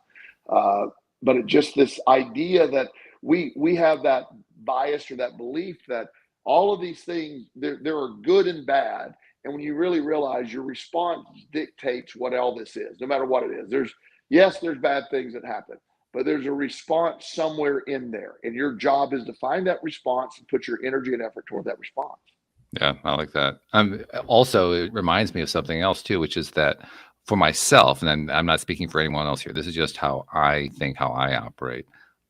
But it's just this idea that we have that bias or that belief that all of these things, there are good and bad. And when you really realize your response dictates what all this is, no matter what it is. There's bad things that happen, but there's a response somewhere in there. And your job is to find that response and put your energy and effort toward that response. Yeah, I like that. Also, it reminds me of something else too, which is that for myself, and I'm not speaking for anyone else here, this is just how I think, how I operate.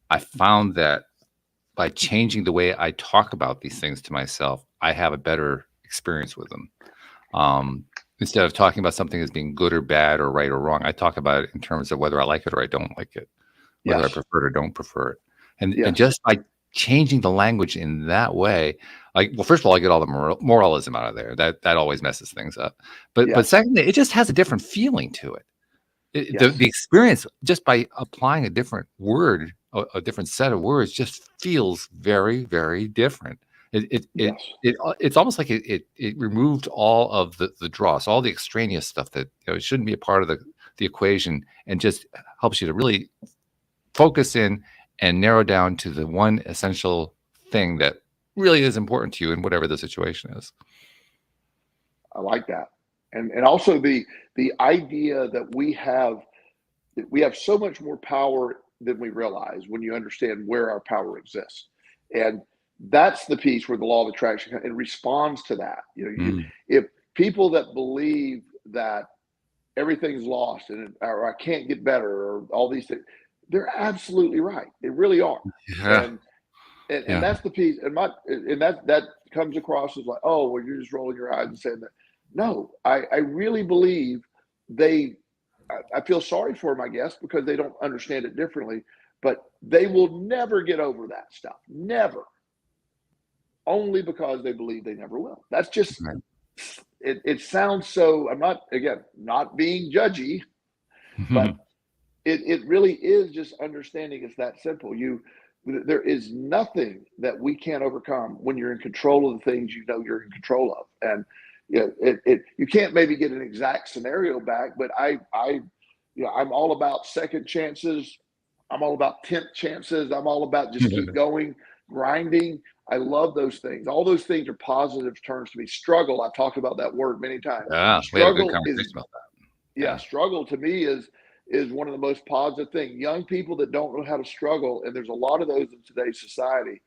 I found that by changing the way I talk about these things to myself, I have a better experience with them. Instead of talking about something as being good or bad or right or wrong, I talk about it in terms of whether I like it or I don't like it, whether I prefer it or don't prefer it. And just by changing the language in that way, first of all, I get all the moralism out of there. That always messes things up. But secondly, it just has a different feeling to it. The experience, just by applying a different word, a different set of words, just feels very, very different. It's almost like it removed all of the dross, all the extraneous stuff that it shouldn't be a part of the equation, and just helps you to really focus in and narrow down to the one essential thing that really is important to you in whatever the situation is. I like that. And also the idea that we have we have so much more power than we realize when you understand where our power exists. And that's the piece where the law of attraction it responds to that. If people that believe that everything's lost or I can't get better or all these things, they're absolutely right. They really are. Yeah. And that's the piece. And that comes across as like, oh, well, you're just rolling your eyes and saying that. No, I really believe I feel sorry for them, I guess, because they don't understand it differently, but they will never get over that stuff. Never. Only because they believe they never will. That's just, Right. It sounds so, I'm not, again, not being judgy, but it really is just understanding it's that simple. There is nothing that we can't overcome when you're in control of the things you're in control of. And you can't maybe get an exact scenario back, but I'm all about second chances. I'm all about 10th chances. I'm all about just keep going, grinding. I love those things. All those things are positive terms to me. Struggle, I've talked about that word many times. Yeah, we had a good conversation about that. Yeah, struggle to me is one of the most positive things. Young people that don't know how to struggle, and there's a lot of those in today's society.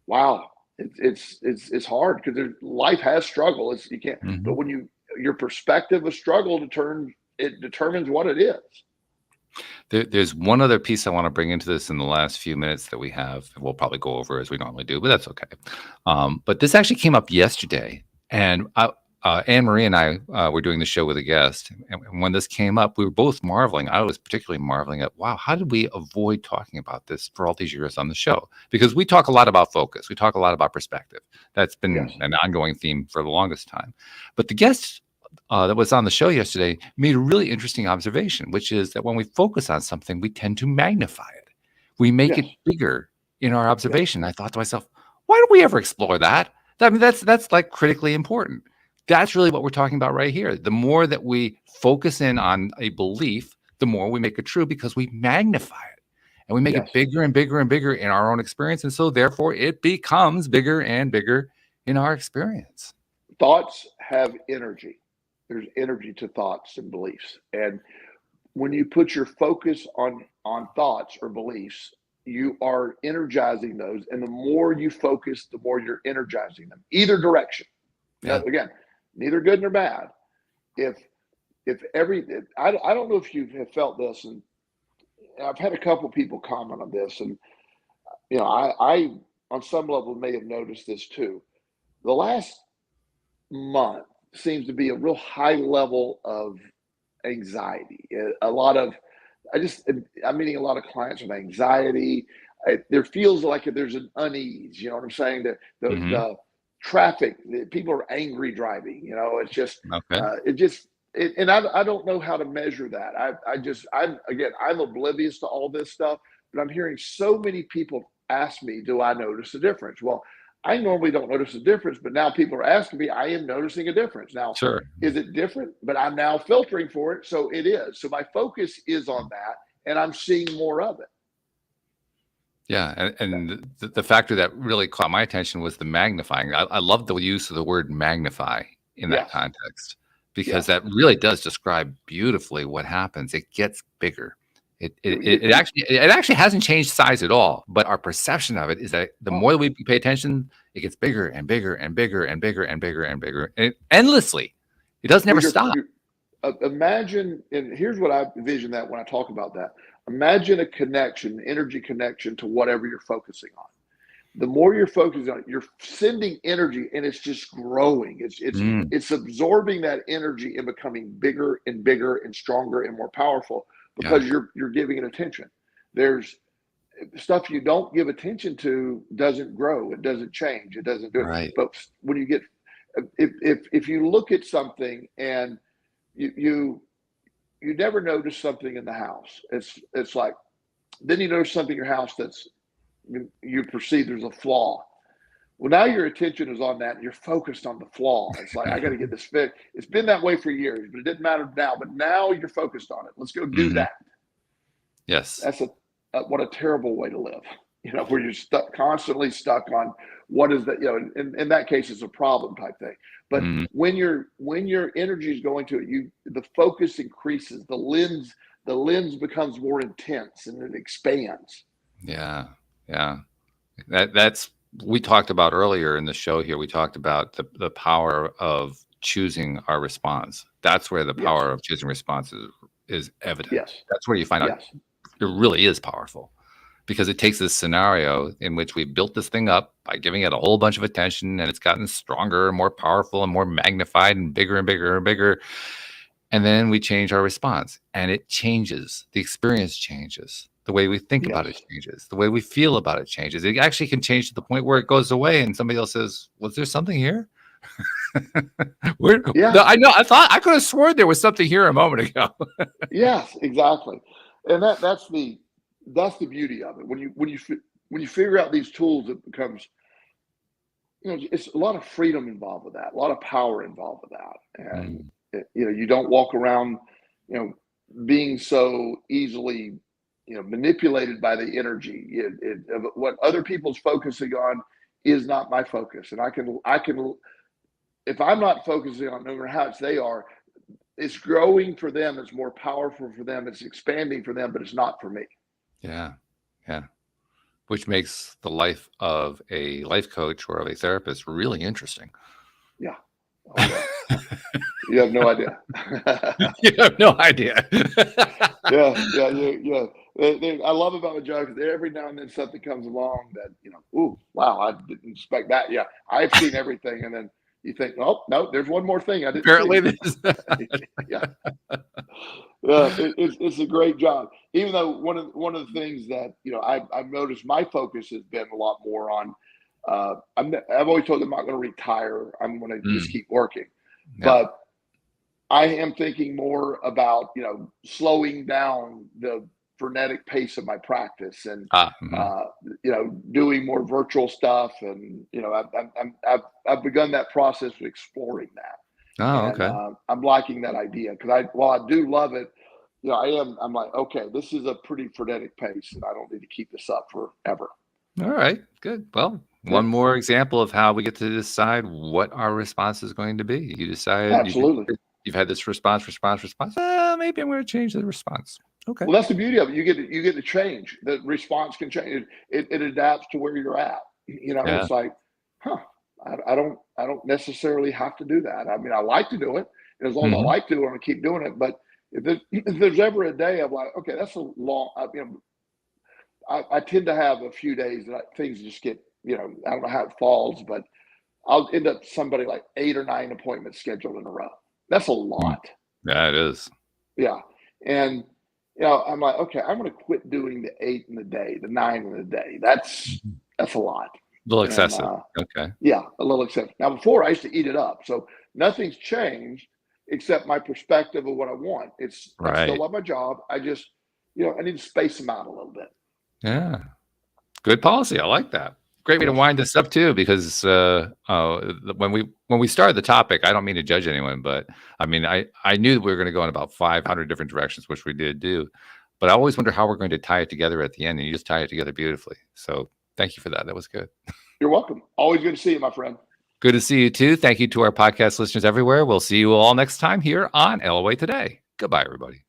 Wow, it's hard because life has struggle. You can't, but when your perspective of struggle determines what it is. There's one other piece I want to bring into this in the last few minutes that we have. We'll probably go over as we normally do, but that's okay. But this actually came up yesterday, and Anne Marie and I were doing the show with a guest, and when this came up, we were both marveling. I was particularly marveling at, wow, how did we avoid talking about this for all these years on the show? Because we talk a lot about focus. We talk a lot about perspective. That's been an ongoing theme for the longest time. But the guest that was on the show yesterday made a really interesting observation, which is that when we focus on something, we tend to magnify it. We make it bigger in our observation. I thought to myself, why don't we ever explore that? I mean, that's like critically important. That's really what we're talking about right here. The more that we focus in on a belief, the more we make it true because we magnify it and we make it bigger and bigger and bigger in our own experience. And so therefore it becomes bigger and bigger in our experience. Thoughts have energy. There's energy to thoughts and beliefs. And when you put your focus on thoughts or beliefs, you are energizing those. And the more you focus, the more you're energizing them, either direction. Now, again, neither good nor bad. I don't know if you have felt this, and I've had a couple people comment on this, and I on some level may have noticed this too. The last month seems to be a real high level of anxiety. I'm meeting a lot of clients with anxiety. There feels like there's an unease. You know what I'm saying? The traffic, people are angry driving. It's just, and I don't know how to measure that. I'm oblivious to all this stuff, but I'm hearing so many people ask me, do I notice a difference? Well, I normally don't notice a difference, but now people are asking me, I am noticing a difference. Now, is it different? But I'm now filtering for it. So it is. So my focus is on that, and I'm seeing more of it. Yeah. And the factor that really caught my attention was the magnifying. I love the use of the word magnify in that context, because that really does describe beautifully what happens. It gets bigger. It actually hasn't changed size at all, but our perception of it is that the more we pay attention, it gets bigger and bigger and bigger and bigger and bigger and bigger, and endlessly. It doesn't ever stop. Imagine, and here's what I envision that when I talk about that. Imagine a connection, energy connection to whatever you're focusing on. The more you're focusing on it, you're sending energy, and it's just growing. It's absorbing that energy and becoming bigger and bigger and stronger and more powerful. Because you're giving it attention. There's stuff you don't give attention to doesn't grow. It doesn't change. It doesn't do it. But when you get, if you look at something and you never notice something in the house, it's like, then you notice something in your house that's you perceive there's a flaw. Well, now your attention is on that, and you're focused on the flaw. It's like, I got to get this fixed. It's been that way for years, but it didn't matter now. But now you're focused on it. Let's go do that. Yes. That's what a terrible way to live. Where you're constantly stuck on what is that. In that case, it's a problem type thing. But when your energy is going to it, the focus increases. The the lens becomes more intense and it expands. Yeah. That's we talked about earlier in the show here. We talked about the power of choosing our response. That's where the power of choosing response is evident. Yes. That's where you find out it really is powerful, because it takes this scenario in which we built this thing up by giving it a whole bunch of attention, and it's gotten stronger and more powerful and more magnified and bigger and bigger and bigger. And then we change our response, and it changes. The experience changes. The way we think about it changes. The way we feel about it changes. It actually can change to the point where it goes away and somebody else says, was there something here? I know. I could have sworn there was something here a moment ago. Yes, exactly. And that's the beauty of it. When you figure out these tools, it becomes, it's a lot of freedom involved with that, a lot of power involved with that. And you don't walk around, being so easily, manipulated by the energy. What other people's focusing on is not my focus. And I can, if I'm not focusing on, no matter how much they are, it's growing for them. It's more powerful for them. It's expanding for them, but it's not for me. Yeah. Which makes the life of a life coach or of a therapist really interesting. Yeah. Oh, yeah. You have no idea. You have no idea. Yeah. I love about my job because every now and then something comes along that, ooh, wow, I didn't expect that. Yeah, I've seen everything. And then you think, oh, no, there's one more thing I didn't see. Yeah. It's a great job. Even though one of the things that, I've noticed my focus has been a lot more on, I've always told them I'm not going to retire. I'm going to just keep working. Yeah. But I am thinking more about, slowing down the frenetic pace of my practice and, doing more virtual stuff. And, I've begun that process of exploring that. Oh, and, okay. I'm liking that idea because while I do love it, I'm like, okay, this is a pretty frenetic pace and I don't need to keep this up forever. All right, good. Well, one more example of how we get to decide what our response is going to be. You decide. Absolutely. You've had this response. Maybe I'm going to change the response. Okay. Well, that's the beauty of it. You get to change. The response can change. It adapts to where you're at. It's like, I don't necessarily have to do that. I mean, I like to do it. And as long as I like to, I'm going to keep doing it. But if there's ever a day I'm like, okay, that's a long, I tend to have a few days that things just get, I don't know how it falls, but I'll end up somebody like 8 or 9 appointments scheduled in a row. That's a lot. Yeah, it is. Yeah. And, I'm like, okay, I'm going to quit doing the 8 in the day, the 9 in the day. That's a lot. A little excessive. Okay. Yeah, a little excessive. Now, before I used to eat it up. So nothing's changed except my perspective of what I want. I still love my job. I just, I need to space them out a little bit. Yeah. Good policy. I like that. Great way to wind this up too, because when we started the topic, I don't mean to judge anyone, but I mean, I knew that we were going to go in about 500 different directions, which we did do, but I always wonder how we're going to tie it together at the end, and you just tie it together beautifully. So thank you for that. That was good. You're welcome. Always good to see you, my friend. Good to see you too. Thank you to our podcast listeners everywhere. We'll see you all next time here on LOA Today. Goodbye, everybody.